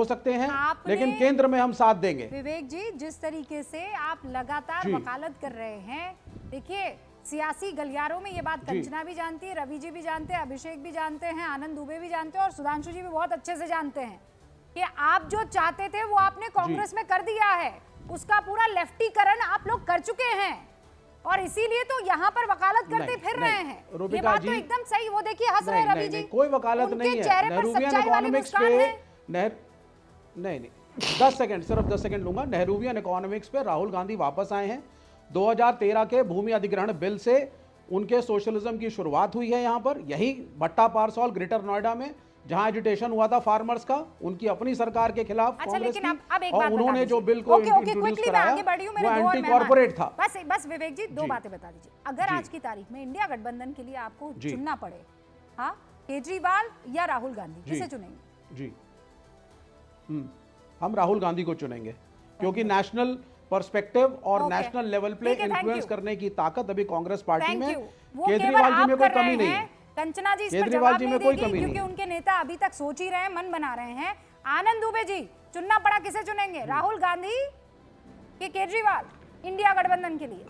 S5: सकते हैं, लेकिन केंद्र में हम साथ देंगे।
S1: विवेक जी, जिस तरीके से आप लगातार वकालत कर रहे हैं, देखिए सियासी गलियारों में ये बात कंचना भी जानती है, रवि जी भी जानते हैं, अभिषेक भी जानते हैं, आनंद दुबे भी जानते हैं, और सुधांशु जी भी बहुत अच्छे से जानते हैं कि आप जो चाहते थे वो आपने कांग्रेस में कर दिया है। उसका पूरा लेफ्टीकरण आप लोग कर चुके हैं, और इसीलिए तो यहाँ पर वकालत करते फिर रहे हैं। ये बात तो एकदम सही, वो देखिए हंस रहे रवि जी,
S5: कोई वकालत नहीं है। नेहरूवियन इकोनॉमिक्स पे नहीं 10 सेकंड, सिर्फ 10 सेकंड लूंगा। नेहरूवियन इकोनॉमिक्स पे राहुल गांधी वापस आए हैं। 2013 के भूमि अधिग्रहण बिल से उनके सोशलिज्म की शुरुआत हुई है। यहाँ पर यही भट्टा पारसौल ग्रेटर नोएडा में जहां एजिटेशन हुआ था फार्मर्स का, उनकी अपनी सरकार के खिलाफ कांग्रेस की, और उन्होंने जो बिल को इंट्रोड्यूस कराया वो एंटी कॉर्पोरेट था।
S1: बस विवेक जी, 2 बातें बता दीजिए। अगर आज की तारीख में इंडिया गठबंधन के लिए आपको चुनना पड़े हाँ, केजरीवाल या राहुल गांधी,
S5: जी।
S1: किसे चुनेंगे?
S5: जी हम राहुल गांधी को चुनेंगे क्योंकि नेशनल पर्सपेक्टिव और
S1: Okay.
S5: नेशनल लेवल पे
S1: ठीक है, thank
S5: इन्फ्लुएंस
S1: you.
S5: करने की ताकत अभी कांग्रेस पार्टी
S1: थैंक
S5: में
S1: यू। वो केवल
S5: केजरीवाल जी
S1: आप
S5: में कोई
S1: कर रहे
S5: कमी नहीं
S1: हैं,
S5: है।
S1: कंचना जी इस पर
S5: केजरीवाल
S1: जवाब
S5: जी
S1: नहीं
S5: में कोई
S1: देगी
S5: कमी नहीं
S1: क्योंकि
S5: है।
S1: उनके नेता अभी तक सोच ही रहे हैं, मन बना रहे हैं। आनंद दुबे जी, चुनना पड़ा किसे चुनेंगे, राहुल गांधी कि केजरीवाल, इंडिया गठबंधन के लिए?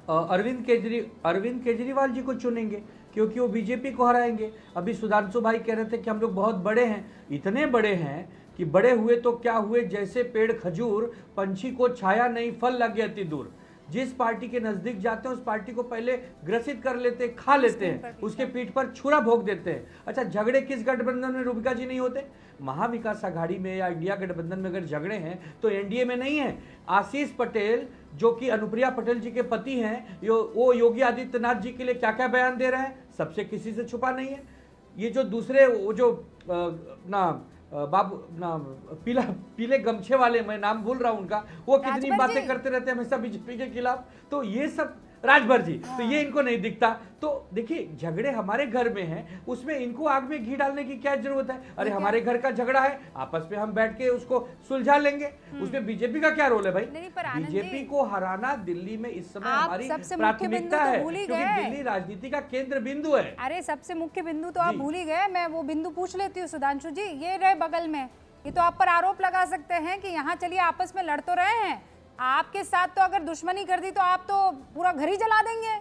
S2: अरविंद केजरीवाल जी को चुनेंगे क्योंकि वो बीजेपी को हराएंगे। अभी सुधांशु भाई कह रहे थे कि हम लोग बहुत बड़े हैं, इतने बड़े हैं कि बड़े हुए तो क्या हुए, जैसे पेड़ खजूर, पंछी को छाया नहीं, फल लग गए अति दूर। जिस पार्टी के नजदीक जाते हैं उस पार्टी को पहले ग्रसित कर लेते हैं, खा लेते हैं, उसके पीठ पर छुरा भोग देते हैं। अच्छा, झगड़े किस गठबंधन में रूबिका जी नहीं होते? महाविकास आघाड़ी में या इंडिया गठबंधन में अगर झगड़े हैं तो एनडीए में नहीं है। आशीष पटेल जो कि अनुप्रिया पटेल जी के पति हैं, वो योगी आदित्यनाथ जी के लिए क्या क्या बयान दे रहे हैं, सबसे किसी से छुपा नहीं है। ये जो दूसरे वो जो बाबू ना पीले गमछे वाले, मैं नाम भूल रहा हूं उनका, वो कितनी
S1: राजभर
S2: बातें
S1: जी।
S2: करते रहते हैं हमेशा बीजेपी के खिलाफ। तो ये सब राजभर जी, तो ये इनको नहीं दिखता। तो देखिए, झगड़े हमारे घर में हैं, उसमें इनको आग में घी डालने की क्या जरूरत है? अरे हमारे घर का झगड़ा है, आपस में हम बैठ के उसको सुलझा लेंगे, उसमें बीजेपी का क्या रोल है भाई?
S1: नहीं, पर आनंद
S2: बीजेपी
S1: जी,
S2: को हराना दिल्ली में इस समय
S1: आप
S2: हमारी
S1: सबसे मुख्य बिंदु
S2: प्राथमिकता
S1: तो
S2: है,
S1: भूल ही
S2: क्योंकि
S1: गए।
S2: दिल्ली राजनीति का केंद्र बिंदु है।
S1: अरे सबसे मुख्य बिंदु तो आप
S2: जी।
S1: भूल ही गए। मैं वो बिंदु पूछ लेती हूँ सुधांशु जी, ये रहे बगल में, ये तो आप पर आरोप लगा सकते हैं कि यहाँ चलिए आपस में लड़ तो रहे हैं, आपके साथ तो अगर दुश्मनी कर दी तो आप तो पूरा घर ही जला देंगे,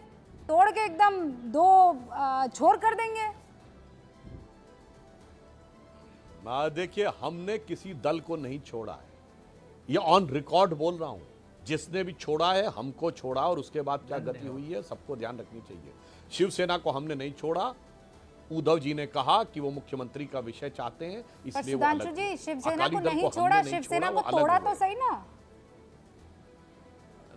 S1: तोड़ के एकदम दो छोर कर देंगे।
S4: देखिए, हमने किसी दल को नहीं छोड़ा है, ये ऑन रिकॉर्ड बोल रहा हूं। जिसने भी छोड़ा है हमको छोड़ा, और उसके बाद क्या गति हुई है सबको ध्यान रखनी चाहिए। शिवसेना को हमने नहीं छोड़ा। उद्धव जी ने कहा कि वो मुख्यमंत्री का विषय चाहते हैं,
S1: पर
S4: इसलिए वो
S1: सुधांशु
S4: अलग
S1: जी,
S4: हुए।
S1: शिवसेना
S4: अकाली
S1: को
S4: दल
S1: नहीं
S4: हमने
S1: छोड़ा,
S4: नहीं
S1: शिवसेना
S4: वो
S1: को
S4: अलग
S1: तोड़ा
S4: हुए।
S1: तो सही ना।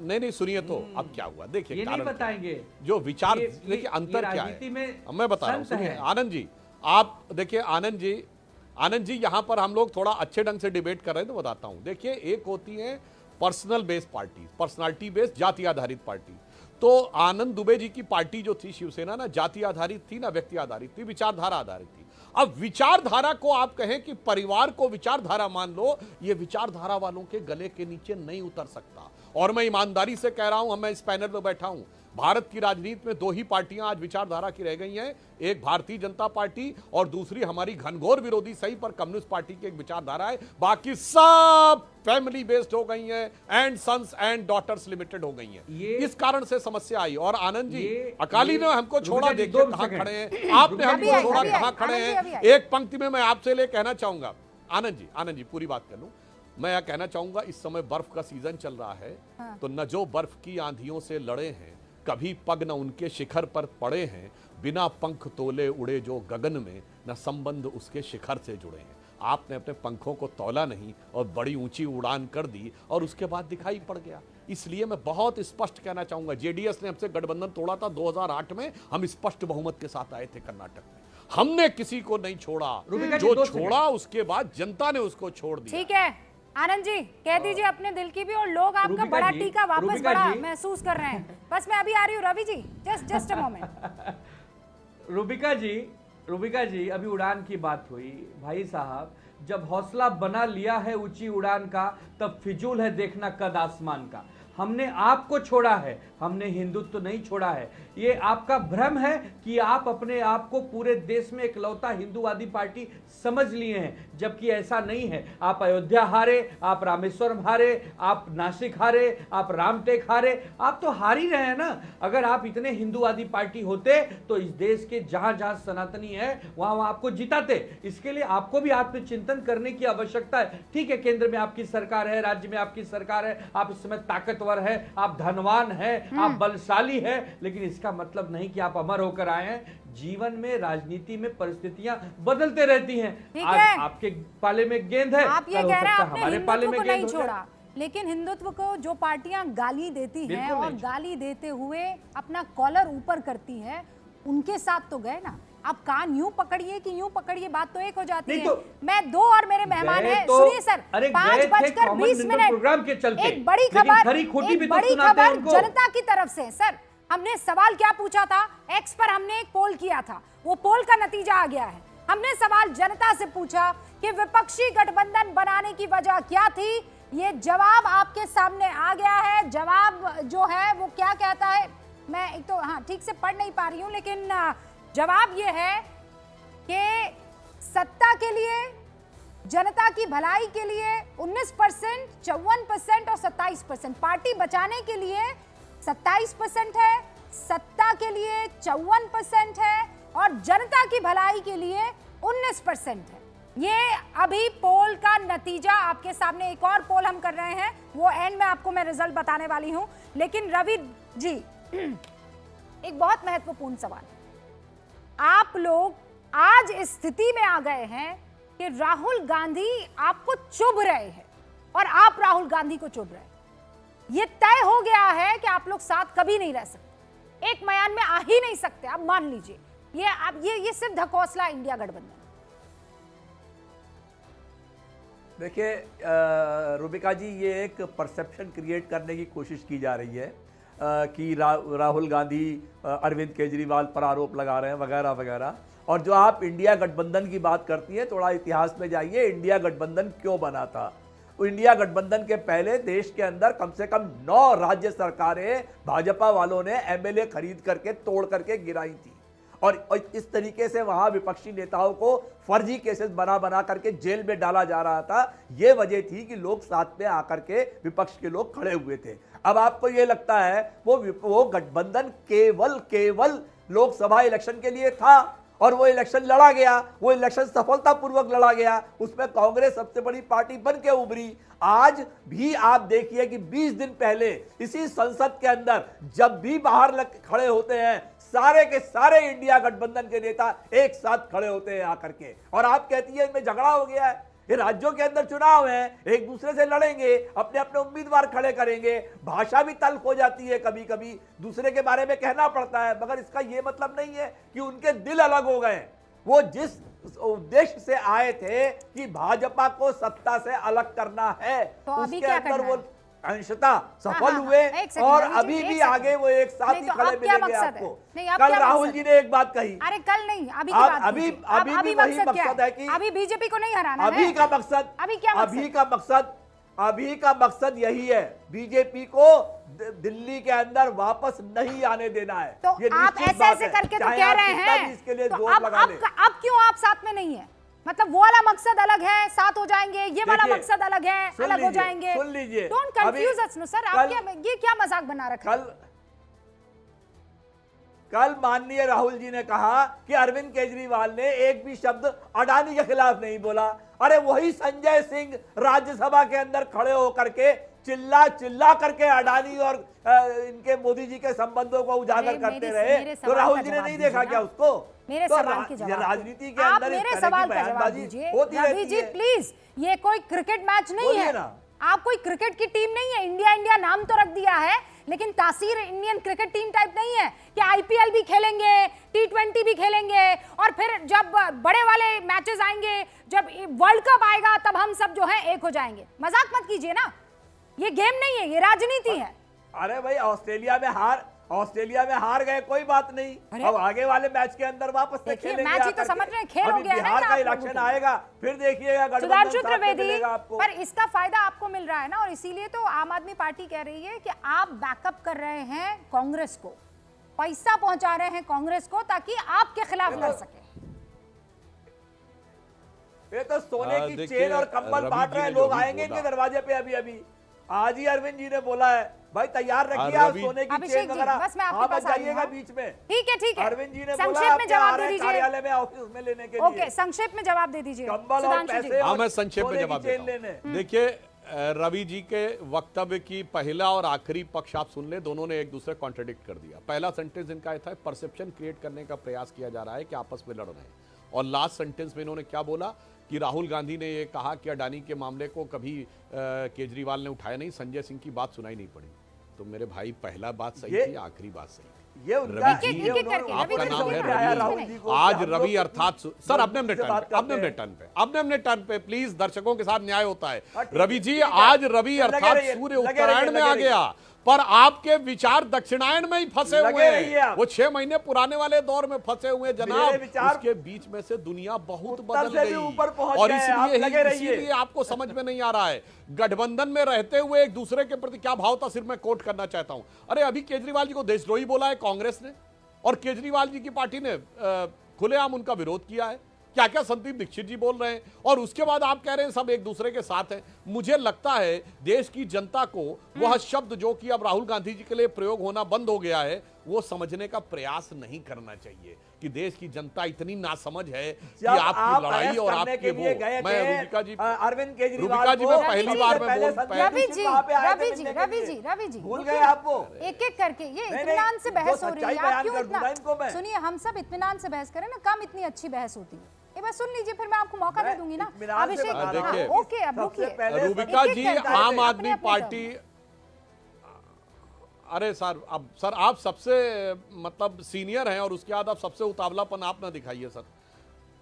S4: नहीं सुनिए, तो अब क्या हुआ देखिए,
S2: ये नहीं
S4: कारण क्या है?
S2: बताएंगे
S4: जो विचार,
S2: ये
S4: देखिए अंतर क्या
S2: राजनीति
S4: है,
S2: में
S4: मैं बता रहा हूं,
S2: संत
S4: सुनिए
S2: है।
S4: आनंद जी, आप देखिए आनंद जी यहां पर हम लोग थोड़ा अच्छे ढंग से डिबेट कर रहे हैं, तो बताता हूं। देखिए, एक होती है personal based party, personality based, जाति आधारित पार्टी। तो आनंद दुबे जी की पार्टी जो थी शिवसेना ना, जाति आधारित थी ना व्यक्ति आधारित थी, विचारधारा आधारित थी। अब विचारधारा को आप कहें कि परिवार को विचारधारा मान लो, ये विचारधारा वालों के गले के नीचे नहीं उतर सकता। और मैं ईमानदारी से कह रहा हूं, मैं इस पैनल में बैठा हूं, भारत की राजनीति में दो ही पार्टियां आज विचारधारा की रह गई हैं, एक भारतीय जनता पार्टी और दूसरी हमारी घनघोर विरोधी सही पर कम्युनिस्ट पार्टी की एक विचारधारा है। बाकी सब फैमिली बेस्ड हो गई हैं, and sons and daughters limited हो गई हैं। इस कारण से समस्या आई। और आनंद जी, अकाली ने हमको छोड़ा, देखिए कहां खड़े हैं, आपने हमको छोड़ा, कहां खड़े हैं। एक पंक्ति में मैं आपसे ले कहना चाहूंगा, आनंद जी पूरी बात कर लूं, मैं यह कहना चाहूंगा, इस समय बर्फ का सीजन चल रहा है, तो न जो बर्फ की आंधियों से लड़े हैं, कभी पग न उनके शिखर पर पड़े हैं, बिना पंख तोले उड़े जो गगन में, न संबंध उसके शिखर से जुड़े हैं। आपने अपने पंखों को तौला नहीं और बड़ी ऊंची उड़ान कर दी, और उसके बाद दिखाई पड़ गया। इसलिए मैं बहुत स्पष्ट कहना चाहूंगा, जेडीएस ने हमसे गठबंधन तोड़ा था 2008 में, हम स्पष्ट बहुमत के साथ आए थे कर्नाटक में, हमने किसी को नहीं छोड़ा, जो छोड़ा उसके बाद जनता ने उसको छोड़ दिया।
S1: ठीक है आनंद जी, कह दीजिए अपने दिल की भी, और लोग आपका बड़ा टीका वापस बड़ा महसूस कर रहे हैं। बस मैं अभी आ रही हूँ Ravi ji, just a moment.
S2: Rubika जी, अभी उड़ान की बात हुई, भाई साहब जब हौसला बना लिया है ऊंची उड़ान का, तब फिजूल है देखना कद आसमान का। हमने आपको छोड़ा है, हमने हिंदुत्व नहीं छोड़ा है। ये आपका भ्रम है कि आप अपने आप को पूरे देश में इकलौता हिंदूवादी पार्टी समझ लिए हैं, जबकि ऐसा नहीं है। आप अयोध्या हारे, आप रामेश्वरम हारे, आप नासिक हारे, आप रामटेक हारे, आप तो हार ही रहे हैं ना। अगर आप इतने हिंदूवादी पार्टी होते तो इस देश के जहां जहां सनातनी है वहां वहां आपको जिताते। इसके लिए आपको भी आत्मचिंतन करने की आवश्यकता है। ठीक है, केंद्र में आपकी सरकार है, राज्य में आपकी सरकार है, आप इस समय ताकतवर है, आप धनवान है, आप बलशाली है, लेकिन इसका मतलब नहीं कि आप अमर होकर आए हैं। जीवन में, राजनीति में परिस्थितियां बदलते रहती हैं। आज आपके पाले में गेंद है,
S1: आप ये कह रहे हैं आपने
S2: हमारे पाले में
S1: हिंदुत्व को
S2: गेंद
S1: नहीं छोड़ा, लेकिन हिंदुत्व को जो पार्टियां गाली देती हैं और गाली देते हुए अपना कॉलर ऊपर करती है, उनके साथ तो गए ना। आप कान यूं पकड़िए कि यूं पकड़िए, बात तो एक हो जाती है। मैं दो और मेरे मेहमान हैं, सुनिए सर, 5:20
S2: प्रोग्राम के चलते
S1: एक बड़ी खबर, जनता की तरफ से। सर हमने सवाल क्या पूछा था, एक्स पर हमने एक पोल किया था, वो पोल का नतीजा आ गया है। हमने सवाल जनता से पूछा कि विपक्षी गठबंधन बनाने की वजह क्या थी, ये जवाब आपके सामने आ गया है। जवाब जो है वो क्या कहता है, मैं एक तो हाँ ठीक से पढ़ नहीं पा रही हूं, लेकिन जवाब ये है कि सत्ता के लिए, जनता की भलाई के लिए 19%, 54% और 27%, पार्टी बचाने के लिए 27% है, सत्ता के लिए 54% है और जनता की भलाई के लिए 19% है। ये अभी पोल का नतीजा आपके सामने। एक और पोल हम कर रहे हैं, वो एंड में आपको मैं रिजल्ट बताने वाली हूं। लेकिन रवि जी, एक बहुत महत्वपूर्ण सवाल, आप लोग आज इस स्थिति में आ गए हैं कि राहुल गांधी आपको चुभ रहे हैं और आप राहुल गांधी को चुभ रहे हैं। यह तय हो गया है कि आप लोग साथ कभी नहीं रह सकते, एक म्यान में आ ही नहीं सकते, आप मान लीजिए। ये सिर्फ धकोसला इंडिया गठबंधन।
S6: देखिए रूबिका जी, ये एक परसेप्शन क्रिएट करने की कोशिश की जा रही है कि राहुल गांधी अरविंद केजरीवाल पर आरोप लगा रहे हैं वगैरह वगैरह। और जो आप इंडिया गठबंधन की बात करती हैं, थोड़ा इतिहास में जाइए, इंडिया गठबंधन क्यों बना था। तो इंडिया गठबंधन के पहले देश के अंदर कम से कम 9 राज्य सरकारें भाजपा वालों ने एमएलए खरीद करके तोड़ करके गिराई थी और इस तरीके से वहां विपक्षी नेताओं को फर्जी केसेस बना बना करके जेल में डाला जा रहा था। यह वजह थी कि लोग साथ में आकर के विपक्ष के लोग खड़े हुए थे। अब आपको यह लगता है वो गठबंधन केवल लोकसभा इलेक्शन के लिए था और वो इलेक्शन लड़ा गया, वो इलेक्शन सफलतापूर्वक लड़ा गया, उसमें कांग्रेस सबसे बड़ी पार्टी बन के उभरी। आज भी आप देखिए कि 20 दिन पहले इसी संसद के अंदर जब भी बाहर खड़े होते हैं, सारे के सारे इंडिया गठबंधन के नेता एक साथ खड़े होते हैं आकर के, और आप कहती है इनमें झगड़ा हो गया है। ये राज्यों के अंदर चुनाव है, एक दूसरे से लड़ेंगे, अपने अपने उम्मीदवार खड़े करेंगे, भाषा भी तल्ख हो जाती है, कभी कभी दूसरे के बारे में कहना पड़ता है, मगर इसका यह मतलब नहीं है कि उनके दिल अलग हो गए। वो जिस उद्देश्य से आए थे कि भाजपा को सत्ता से अलग करना है,
S1: तो
S6: उसके अंदर वो अंशतः सफल हुए और अभी भी आगे वो एक साथ ही खड़े मिलेंगे आपको। कल राहुल जी ने एक बात कही,
S1: अरे कल नहीं, अभी की बात कीजिए।
S6: अभी भी वही मकसद है कि
S1: अभी बीजेपी को नहीं हराना है।
S6: अभी का मकसद, अभी का मकसद यही है, बीजेपी को दिल्ली के अंदर वापस नहीं आने देना है।
S1: तो
S6: ये
S1: आप ऐसे करके तो कह रहे हैं,
S6: इसके लिए
S1: तो
S6: जोर लगा लें।
S1: अब क्यों आप साथ में नहीं है? मतलब वो वाला मकसद अलग है, साथ हो जाएंगे, ये वाला मकसद अलग है, अलग हो जाएंगे।
S6: सुन लीजिए,
S1: don't confuse us know sir, आप ये क्या मजाक बना रखा है?
S6: कल माननीय राहुल जी ने कहा कि अरविंद केजरीवाल ने एक भी शब्द अडानी के खिलाफ नहीं बोला। अरे वही संजय सिंह राज्यसभा के अंदर खड़े होकर के चिल्ला करके अडानी और इनके मोदी जी के संबंधों को उजागर करते रहे, तो राहुल जी ने नहीं देखा क्या उसको?
S1: मेरे
S6: तो
S1: सवाल के जवाब
S6: राजनीति के अंदर
S1: मेरे सवाल का जवाब दीजिए रवि जी प्लीज। ये कोई क्रिकेट मैच नहीं है, आप कोई क्रिकेट की टीम नहीं है। इंडिया नाम तो रख दिया है, लेकिन तासीर इंडियन क्रिकेट टीम टाइप नहीं है कि आईपीएल भी खेलेंगे, T20 भी खेलेंगे और फिर जब बड़े वाले मैचेस आएंगे, जब वर्ल्ड कप आएगा, तब हम सब जो है एक हो जाएंगे। मजाक मत कीजिए ना, ये गेम नहीं है, ये राजनीति है।
S6: अरे भाई ऑस्ट्रेलिया में हार गए, कोई बात नहीं, अब आगे वाले मैच के अंदर वापस से खेलेंगे।
S1: मैच ही तो समझ रहे हैं, खेल हो गया है ना।
S6: बिहार का इलेक्शन आएगा, फिर देखिएगा
S1: सुधांशु त्रिवेदी, पर इसका फायदा आपको मिल रहा है ना, और इसीलिए तो आम आदमी पार्टी कह रही है कि आप बैकअप कर रहे हैं कांग्रेस को, पैसा पहुंचा रहे हैं कांग्रेस को ताकि आपके खिलाफ लड़ सके।
S6: ये तो सोने की चेन और कंबल बांट रहे हैं लोग, आएंगे इनके दरवाजे पे अभी। आज ही अरविंद जी ने बोला है भाई तैयार रखिए आप सोने की चेन वगैरह, आप जाइएगा बीच में।
S1: ठीक है,
S6: अरविंद जी ने
S1: संक्षेप में जवाब दे दीजिए,
S6: कार्यालय में ऑफिस में लेने के लिए।
S1: ओके, संक्षेप में जवाब दे दीजिए
S6: कंबल और पैसे।
S4: हाँ, मैं संक्षेप में जवाब देता हूं। देखिए रवि जी के वक्तव्य की पहला और आखिरी पक्ष आप सुन ले, दोनों ने एक दूसरे कॉन्ट्रडिक्ट कर दिया। पहला सेंटेंस इनका था परसेप्शन क्रिएट करने का प्रयास किया जा रहा है कि आपस में लड़ रहे हैं, और लास्ट सेंटेंस में इन्होंने क्या बोला कि राहुल गांधी ने ये कहा कि अडानी के मामले को कभी केजरीवाल ने उठाया नहीं, संजय सिंह की बात सुनाई नहीं पड़ी। तो मेरे भाई पहला बात सही थी, आखिरी बात सही थी।
S6: रवि
S4: जी, आपका नाम है रवि, आज रवि अर्थात सर अपने टर्न पे प्लीज, दर्शकों के साथ न्याय होता है। रवि जी, आज रवि अर्थात सूर्य उत्तरायण में आ गया, पर आपके विचार दक्षिणायन में ही फंसे
S6: लगे
S4: हुए
S6: रहिए
S4: हैं।
S6: आप।
S4: वो 6 महीने पुराने वाले दौर में फंसे हुए हैं
S6: मेरे
S4: जनाब।
S6: विचार
S4: उसके बीच में से दुनिया बहुत
S6: उत्तर
S4: बदल
S6: से भी
S4: गई
S6: ऊपर पहुंच
S4: और
S6: गए हैं। आप लगे रहिए।
S4: इसीलिए आपको समझ में नहीं आ रहा है। गठबंधन में रहते हुए एक दूसरे के प्रति क्या भाव था, सिर्फ मैं कोट करना चाहता हूं। अरे अभी केजरीवाल जी को देशद्रोही बोला है कांग्रेस ने, और केजरीवाल जी की पार्टी ने खुलेआम उनका विरोध किया है। क्या क्या संदीप दीक्षित जी बोल रहे हैं, और उसके बाद आप कह रहे हैं सब एक दूसरे के साथ हैं। मुझे लगता है देश की जनता को वह शब्द जो कि अब राहुल गांधी जी के लिए प्रयोग होना बंद हो गया है, वो समझने का प्रयास नहीं करना चाहिए कि देश की जनता इतनी नासमझ है कि आपकी लड़ाई और आपके वो। मैं रुबिका जी,
S6: अरविंद केजरीवाल
S4: रुबिका जी, मैं पहली बार में बोल
S1: रवि जी
S6: भूल गए आप वो।
S1: एक एक करके ये
S6: नहीं,
S1: इत्मीनान से बहस
S6: जो
S1: हो रही है,
S6: सच्चाई
S1: आप क्यों
S6: बयान कर दूंगा इनको
S1: इतना
S6: मैं।
S1: सुनिए, हम सब इत्मीनान से बहस करें ना, कम इतनी अच्छी बहस होती है। ये बस सुन लीजिए, फिर मैं आपको मौका दे दूंगी ना।
S6: इत्मीनान से
S1: अभिषेक,
S6: बता
S4: रहा हूं।
S1: हाँ, ओके, अब
S6: सबसे
S1: रुकिए।
S6: पहले
S4: रुबिका
S1: एक-एक
S4: जी,
S1: करके
S4: आम
S1: अपने
S4: आदमी
S1: अपने
S4: पार्टी, अरे सर, अब सर आप सबसे मतलब सीनियर हैं और उसके बाद आप सबसे उतावलापन आप ना दिखाइए सर।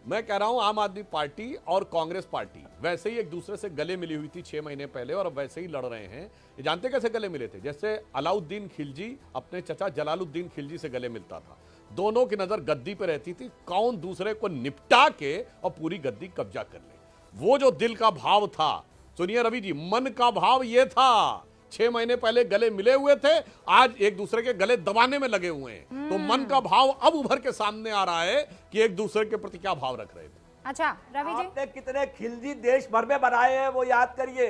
S4: मैं कह रहा हूं आम आदमी पार्टी और कांग्रेस पार्टी वैसे ही एक दूसरे से गले मिली हुई थी 6 महीने पहले, और अब वैसे ही लड़ रहे हैं। ये जानते कैसे गले मिले थे? जैसे अलाउद्दीन खिलजी अपने चचा जलालुद्दीन खिलजी से गले मिलता था। दोनों की नजर गद्दी पे रहती थी, कौन दूसरे को निपटा के और पूरी गद्दी कब्जा कर ले। वो जो दिल का भाव था, सुनिए रवि जी, मन का भाव ये था। 6 महीने पहले गले मिले हुए थे, आज एक दूसरे के गले दबाने में लगे हुए हैं। तो मन का भाव अब उभर के सामने आ रहा है कि एक दूसरे के प्रति क्या भाव रख रहे थे।
S1: अच्छा रवि जी,
S6: आपने कितने खिलजी देश भर में बनाए हैं वो याद करिए।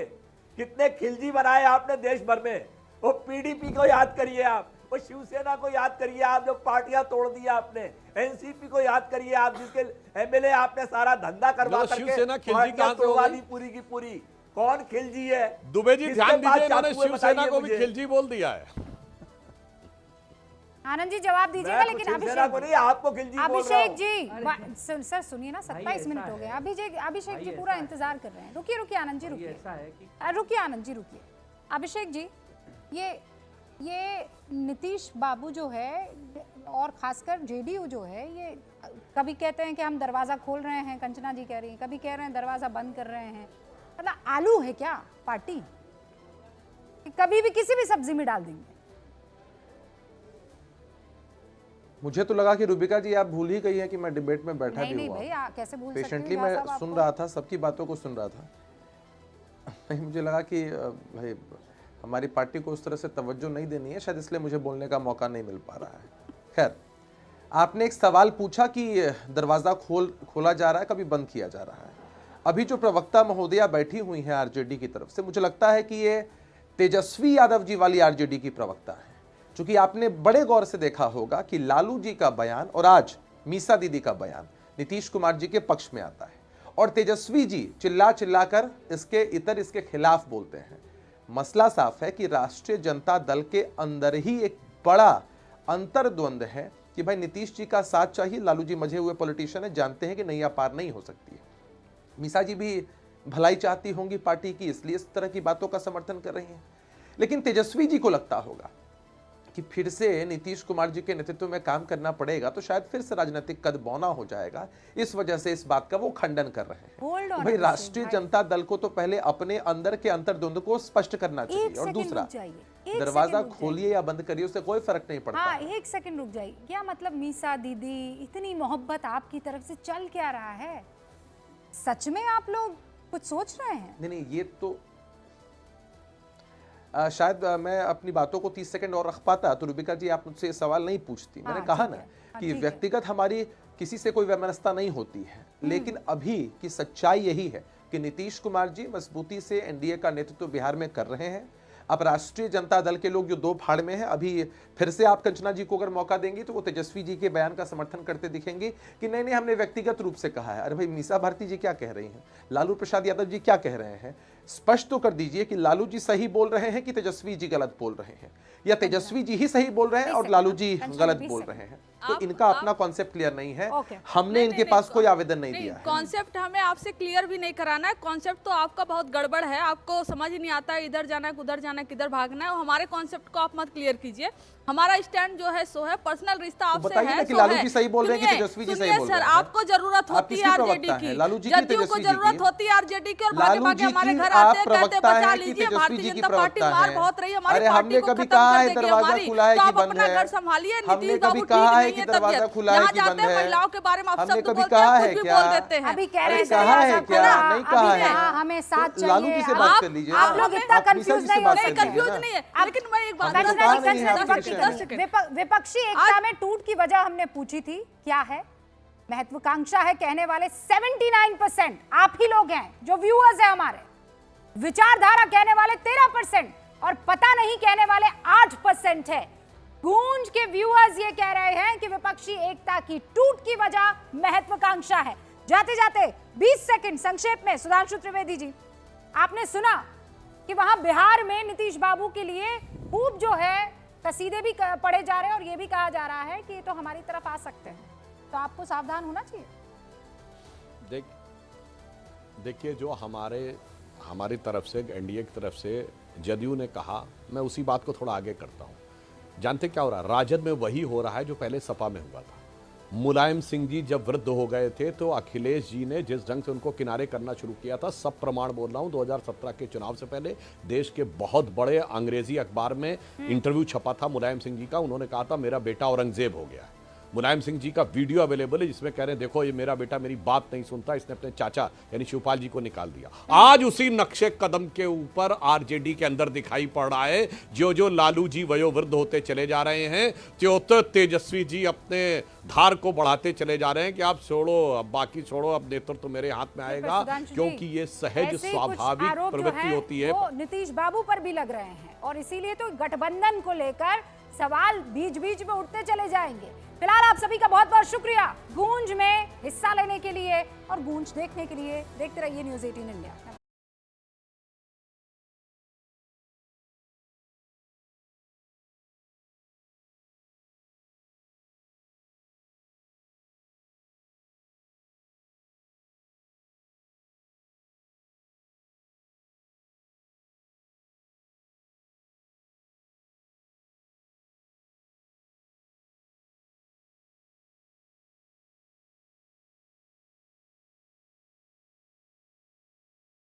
S6: कितने खिलजी बनाए आपने देश भर में। वो पीडीपी को याद करिए, आप वो शिवसेना को याद करिए, आप जो पार्टियां तोड़ दी आपने, एनसीपी को याद करिए, आप जिसके एमएलए आपने सारा धंधा करवा करके
S4: शिवसेना खिलजी
S6: पार्टियां
S4: कहां से हो
S6: तोड़वा
S4: गई?
S6: दी पूरी की पूरी। कौन खिलजी है?
S4: दुबे जी
S6: किसके
S4: ध्यान
S6: पास
S4: दीजिए, इन्होंने
S6: चाकू है
S4: शिवसेना
S6: बताइए
S4: को भी
S6: मुझे।
S4: खिलजी बोल दिया है।
S1: आनंद जी जवाब दीजिएगा।
S6: मैं
S1: लेकिन
S6: शिवसेना को
S1: अभिषेक
S6: नहीं, आपको खिलजी बोल रहा
S1: अभिषेक
S6: हूं।
S1: जी सर सुनिए ना, 27 मिनट हो गए। अभिषेक जी पूरा इंतजार कर रहे हैं। रुकिए आनंद जी, रुकिए।
S2: ऐसा है कि
S1: रुकिए आनंद जी, रुकिए। अभिषेक जी, ये नीतीश बाबू जो है और खासकर जेडीयू जो है, ये कभी कहते हैं कि हम दरवाजा खोल रहे हैं, कंचना जी कह रही हैं, कभी कह रहे हैं दरवाजा बंद कर रहे हैं। मतलब आलू है क्या पार्टी कि कभी भी किसी भी सब्जी में डाल देंगे?
S7: मुझे तो लगा कि रुबिका जी आप भूल ही गई हैं कि मैं डिबेट में बैठा
S1: नहीं
S7: भी
S1: नहीं
S7: हुआ
S1: भाई, कैसे भूल सकती हूँ?
S7: पेशेंटली
S1: जहाँ
S7: मैं
S1: साहब
S7: सुन
S1: आपको-
S7: रहा था, सबकी बातों को सुन रहा था। नहीं, मुझे लगा कि भाई हमारी पार्टी को उस तरह से तवज्जो नहीं देनी है, शायद इसलिए मुझे बोलने का मौका नहीं मिल पा रहा है। खैर, आपने एक सवाल पूछा कि दरवाज़ा खोला जा रहा है, कभी बंद किया जा रहा है। अभी जो प्रवक्ता महोदया बैठी हुई हैं आरजेडी की तरफ से, मुझे लगता है कि ये तेजस्वी यादव जी वाली आरजेडी की प्रवक्ता है। क्योंकि आपने बड़े गौर से देखा होगा कि लालू जी का बयान और आज मीसा दीदी का बयान नीतीश कुमार जी के पक्ष में आता है, और तेजस्वी जी चिल्ला चिल्ला कर इसके खिलाफ बोलते हैं। मसला साफ है कि राष्ट्रीय जनता दल के अंदर ही एक बड़ा अंतर्द्वंद है कि भाई नीतीश जी का साथ चाहिए। लालू जी मजे हुए पॉलिटिशियन है, जानते हैं कि नैया पार नहीं हो सकती है। मीसा जी भी भलाई चाहती होंगी पार्टी की, इसलिए इस तरह की बातों का समर्थन कर रही हैं। लेकिन तेजस्वी जी को लगता होगा कि फिर से नीतीश कुमार जी के नेतृत्व में काम करना पड़ेगा तो शायद फिर से राजनीतिक कद बौना हो जाएगा। इस वजह से इस बात का वो खंडन कर रहे
S1: Hold
S7: हैं।
S1: on,
S7: भाई
S1: अभिषेक
S7: राष्ट्रीय
S1: भाई।
S7: जनता दल को तो पहले अपने अंदर के अंतर्द्वंद को स्पष्ट करना
S1: एक
S7: चाहिए, और
S1: सेकंड
S7: दूसरा
S1: रुक जाइए, एक
S7: दरवाजा
S1: सेकंड रुक
S7: खोलिए या बंद करिए, उससे कोई फर्क नहीं पड़ता।
S1: हाँ, एक सेकंड रुक जाइए। क्या मतलब मीसा दीदी, इतनी मोहब्बत आपकी तरफ से चल क्या रहा है? सच में आप लोग कुछ सोच रहे हैं?
S7: नहीं, ये तो शायद मैं अपनी बातों को 30 सेकंड और रख पाता तो रुबिका जी आप मुझसे ये सवाल नहीं पूछती। मैंने कहा
S1: ठीक
S7: ना
S1: है, हाँ,
S7: कि
S1: ठीक है।
S7: व्यक्तिगत हमारी किसी से कोई वैमनस्यता नहीं होती है, लेकिन अभी की सच्चाई यही है कि नीतीश कुमार जी मजबूती से एनडीए का नेतृत्व बिहार में कर रहे हैं। अब राष्ट्रीय जनता दल के लोग जो दो फाड़ में हैं, अभी फिर से आप कंचना जी को अगर मौका देंगी तो वो तेजस्वी जी के बयान का समर्थन करते दिखेंगे कि नहीं नहीं हमने व्यक्तिगत रूप से कहा है। अरे भाई मीसा भारती जी क्या कह रही हैं, लालू प्रसाद यादव जी क्या कह रहे हैं? स्पष्ट तो कर दीजिए कि लालू जी सही बोल रहे हैं कि तेजस्वी जी गलत बोल रहे हैं, या तेजस्वी जी ही सही बोल रहे हैं और लालू जी गलत बोल रहे हैं। तो इनका अपना कॉन्सेप्ट क्लियर नहीं है। हमने इनके पास कोई आवेदन नहीं दिया है।
S3: कॉन्सेप्ट हमें आपसे क्लियर भी नहीं कराना है। कॉन्सेप्ट तो आपका बहुत गड़बड़ है, आपको समझ ही नहीं आता है, इधर जाना है उधर जाना है किधर भागना है। हमारे कॉन्सेप्ट को आप मत क्लियर कीजिए। हमारा स्टैंड जो है सो है, पर्सनल रिश्ता आपसे
S7: बताइए
S3: है
S7: ना कि
S3: सो
S7: लालू
S3: है।
S7: जी सही बोल रहे हैं कि
S3: सुनिए,
S7: तेजस्वी जी
S3: सुनिए
S7: सही बोल
S3: सर,
S7: रहे हैं?
S3: आपको जरूरत
S7: आप
S3: होती
S7: किसके
S3: है
S7: प्रवक्ता
S3: आरजेडी
S7: हैं?
S3: की,
S7: लालू जी की,
S3: जदयू को
S7: तेजस्वी जी
S3: जरूरत
S7: की?
S3: होती है आरजेडी की, और
S7: लालू
S3: भाजपा
S7: जी
S3: के हमारे
S7: की
S3: घर
S7: आप
S3: आते हैं, कहते हैं
S7: प्रवक्ता
S3: बचा
S7: हैं कि
S3: लीजिए,
S7: तेजस्वी
S3: भारतीय
S7: जी की
S3: जनता पार्टी
S7: प्रवक्ता
S3: मार
S7: हैं?
S3: बहुत रही है, हमारी
S7: अरे
S3: पार्टी
S7: हमने
S3: को
S7: कभी
S3: खत्म
S7: कहा
S3: कर
S7: है
S3: देगी
S7: दरवाजा
S3: हमारी,
S7: खुला है
S3: तो
S7: कि
S3: आप
S7: बंद
S3: अपना
S7: है?
S3: घर संभालिए।
S7: हमने
S3: नीतीश
S7: कभी
S3: बाबू
S7: कहा
S3: ठीक
S7: है
S3: नहीं
S7: कि
S3: है
S7: दरवाजा
S3: तबीयत,
S7: खुला है
S3: यहाँ
S7: कि
S3: जाते
S7: बंद
S3: हैं
S7: है?
S3: महिलाओं के बारे में आप
S7: हमने
S3: शब्द
S7: कभी
S3: बोलते हैं,
S7: कहा
S3: कुछ
S7: है
S3: भी
S7: क्या?
S3: बोल देते हैं।
S1: अभी कह
S7: अरे
S1: रहे
S7: कहा है
S1: साहब,
S7: क्या?
S1: हाँ,
S7: नहीं कहा
S1: अभी
S7: है।
S1: हाँ, हमें साथ
S7: तो लालू जी
S1: चाहिए।
S7: से बात
S1: आप-
S7: कर लीजिए
S1: आप
S7: ना।
S1: लोग इतना
S7: आप मीसा
S1: कंफ्यूज
S7: जी से
S1: नहीं
S7: बात
S1: हो
S7: कर
S1: सकते।
S7: लीजिए
S3: कंफ्यूज
S7: ना।
S3: नहीं है, लेकिन मैं एक बात
S7: हमने तो कहा नहीं है आपके विषय में।
S1: विपक्षी एकता में टूट की वजह हमने पूछी थी, क्या है? महत्वाकांक्षा है कहने वाले 79% आप ही लोग हैं जो व्यूअर्स हैं हमारे। विचारधारा कहने वाले 13% और पता नहीं कहने वाले 8% है। गूंज के व्यूअर्स ये कह रहे हैं कि विपक्षी एकता की टूट की वजह महत्वाकांक्षा है। जाते जाते 20 सेकंड संक्षेप में सुधांशु त्रिवेदी जी, आपने सुना कि वहां बिहार में नीतीश बाबू के लिए खूब जो है कसीदे भी पढ़े जा रहे हैं और ये भी कहा जा रहा है कि ये तो हमारी तरफ आ सकते हैं, तो आपको सावधान होना चाहिए।
S4: देखिए, जो हमारी तरफ से, एनडीए की तरफ से जदयू ने कहा, मैं उसी बात को थोड़ा आगे करता हूं। जानते क्या हो रहा है? राजद में वही हो रहा है जो पहले सपा में हुआ था। मुलायम सिंह जी जब वृद्ध हो गए थे तो अखिलेश जी ने जिस ढंग से उनको किनारे करना शुरू किया था, सब प्रमाण बोल रहा हूं, 2017 के चुनाव से पहले देश के बहुत बड़े अंग्रेजी अखबार में इंटरव्यू छपा था मुलायम सिंह जी का। उन्होंने कहा था मेरा बेटा औरंगजेब हो गया है। मुलायम सिंह जी का वीडियो अवेलेबल है जिसमें कह रहे हैं देखो ये मेरा बेटा मेरी बात नहीं सुनता, इसने अपने चाचा यानी शिवपाल जी को निकाल दिया। आज उसी नक्शे कदम के ऊपर आरजेडी के अंदर दिखाई पड़ रहा है। जो जो लालू जी वयोवृद्ध होते चले जा रहे हैं, त्यों तेजस्वी जी अपने धार को बढ़ाते चले जा रहे हैं कि आप छोड़ो, अब बाकी छोड़ो, अब नेतृत्व तो मेरे हाथ में आएगा, क्योंकि ये सहज स्वाभाविक प्रवृत्ति होती है।
S1: वो नीतीश बाबू पर भी लग रहे हैं और इसीलिए तो गठबंधन को लेकर सवाल बीच बीच में उठते चले जाएंगे। फिलहाल आप सभी का बहुत बहुत शुक्रिया गूंज में हिस्सा लेने के लिए और गूंज देखने के लिए। देखते रहिए न्यूज़ 18 इंडिया।